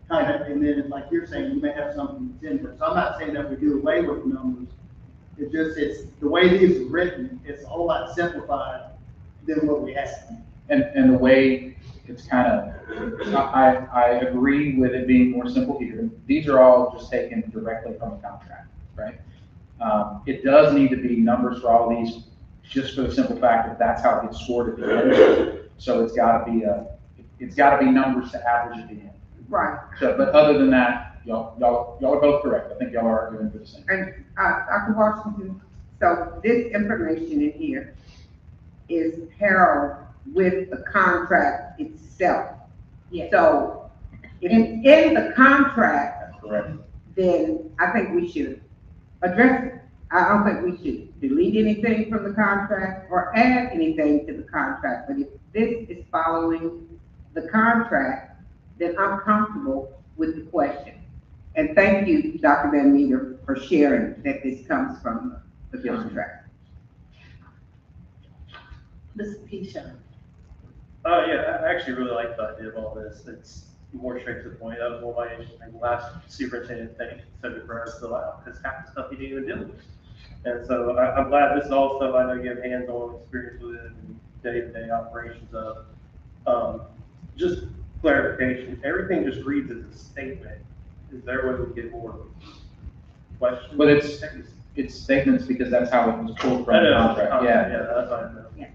Kind of, and then it's like you're saying, you may have something that's in there. So I'm not saying that we do away with numbers. It's the way these are written, it's a whole lot simplified than what we have. And the way it's kind of, I agree with it being more simple here. These are all just taken directly from a contract, right? It does need to be numbers for all of these, just for the simple fact that that's how it gets scored at the end. So it's gotta be numbers to average at the end. Right. So, but other than that, y'all are both correct. I think y'all are arguing for the same. And, Dr. Washington, so this information in here is parallel with the contract itself. Yes. So, if it's in the contract, Correct. then I think we should address it. I don't think we should delete anything from the contract or add anything to the contract, but if this is following the contract, then I'm comfortable with the question. And thank you, Dr. Van Meter, for sharing that this comes from the contract. Ms. Keisha. Yeah, I actually really like the idea of all this. It's more straight to the point. That was one of my last superintendent thing, said it for us to allow, because half the stuff you didn't even deal with. And so I'm glad this is all stuff I know you have hands-on experience with and day-to-day operations of. Just clarification, everything just reads as a statement. Is there a way we get more questions? But it's statements because that's how it was pulled from the contract, yeah. Yeah, that's what I know.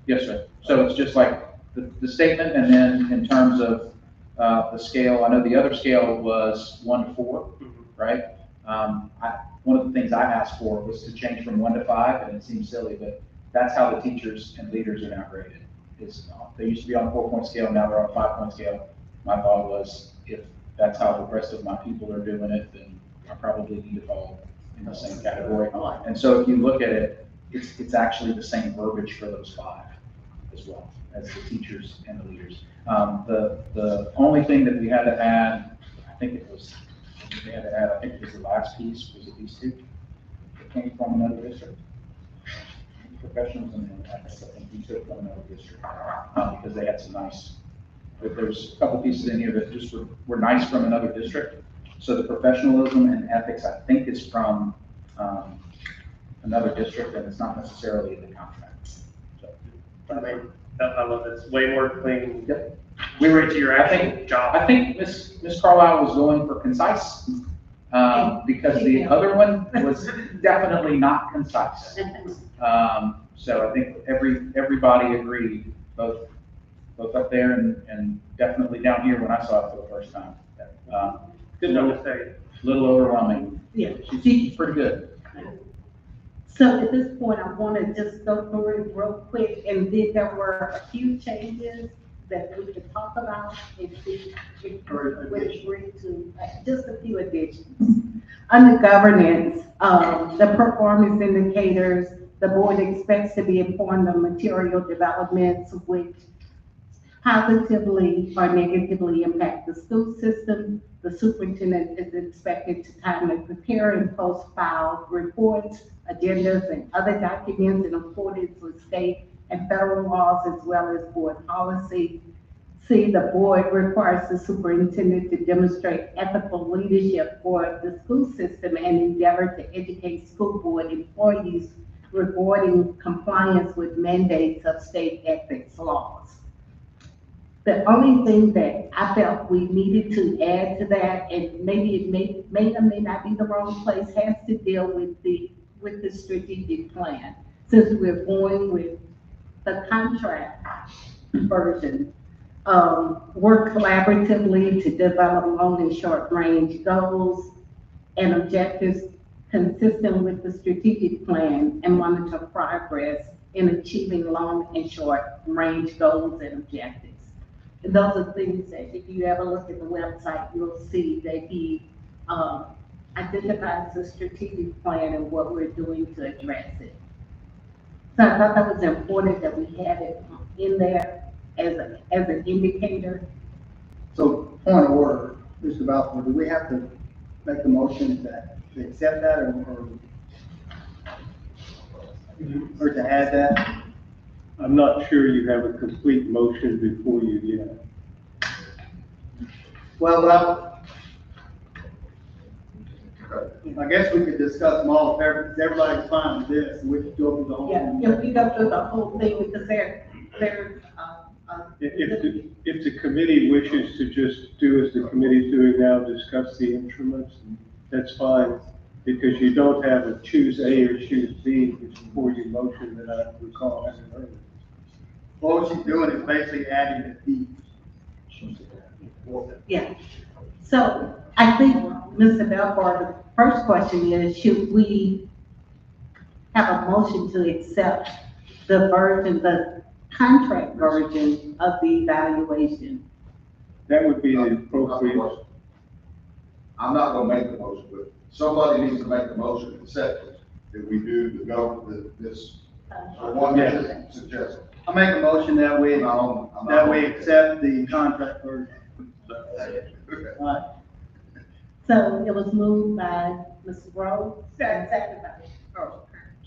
Yes, sir. So it's just like the statement, and then in terms of the scale, I know the other scale was 1 to 4, right? One of the things I asked for was to change from 1 to 5, and it seems silly, but that's how the teachers and leaders are now graded. They used to be on a 4-point scale, now they're on a 5-point scale. My thought was, if that's how the rest of my people are doing it, then I probably need to fall in the same category. And so if you look at it, it's actually the same verbiage for those 5 as well, as the teachers and the leaders. The only thing that we had to add, I think it was the last piece, was it these 2? It came from another district. Professionals and ethics, I think we took from another district, because they had some nice, there was a couple pieces in here that just were nice from another district. So the professionalism and ethics, I think, is from another district, and it's not necessarily in the contract. So, I mean, I love it. It's way more clean. Yep. We were to your actual job. I think Ms. Carlisle was going for concise, because the other one was definitely not concise. So I think everybody agreed, both up there and definitely down here when I saw it for the first time. Good enough to say. Little overwhelming. Yeah. She's pretty good. So at this point, I want to just go through it real quick, and then there were a few changes that we could talk about and see if we would agree to, just a few additions. Under governance, the performance indicators, the board expects to be informed of material developments which positively or negatively impact the school system. The superintendent is expected to timely prepare and post file reports, agendas, and other documents in accordance with state and federal laws as well as board policy. C, the board requires the superintendent to demonstrate ethical leadership for the school system and endeavor to educate school board employees regarding compliance with mandates of state ethics laws. The only thing that I felt we needed to add to that, and maybe it may or may not be the wrong place, has to deal with the strategic plan. Since we're going with the contract version, work collaboratively to develop long and short range goals and objectives consistent with the strategic plan and monitor progress in achieving long and short range goals and objectives. And those are things that if you ever look at the website, you'll see that he identifies the strategic plan and what we're doing to address it. So I thought that was important that we had it in there as an indicator. So, point of order, Mr. Balfour, do we have to make a motion to accept that or to add that? I'm not sure you have a complete motion before you yet. Well, I guess we could discuss them all if everybody's fine with this, and we could go through the whole thing. Yeah, if we go through the whole thing, because If the committee wishes to just do as the committee's doing now, discuss the instruments, that's fine, because you don't have a choose A or choose B before you motion that I recall having heard. What she's doing is basically adding the D. Yeah. So I think, Mr. Belfort, the first question is, should we have a motion to accept the version, the contract version of the evaluation? That would be the appropriate. I'm not gonna make the motion, but somebody needs to make the motion to accept it. that we do this, the one that is suggested. I make a motion that we, I'm not that we accept the contract version. Right. So it was moved by Mr. Rose, seconded by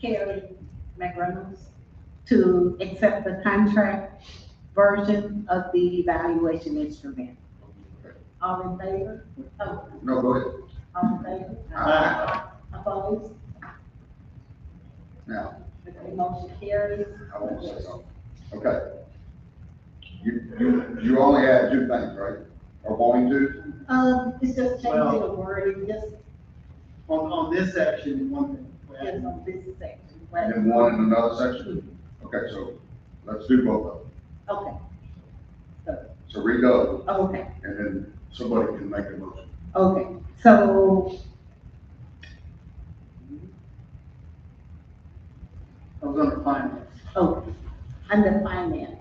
Carrie McReynolds to accept the contract version of the evaluation instrument. All in favor? Oh, No, go ahead. all in favor? Aye. Opposed? Now, Okay, motion carries. I want to say something. Okay. You only had two things, right? Or wanting to? It's just changing the wording, just, On this section, one thing. just on this section. And then one in another section? Okay, so let's do both of them. Okay, So read those, okay, and then somebody can make a motion. okay. So, I was under finance. okay, under finance,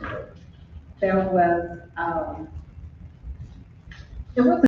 Okay. there was, it was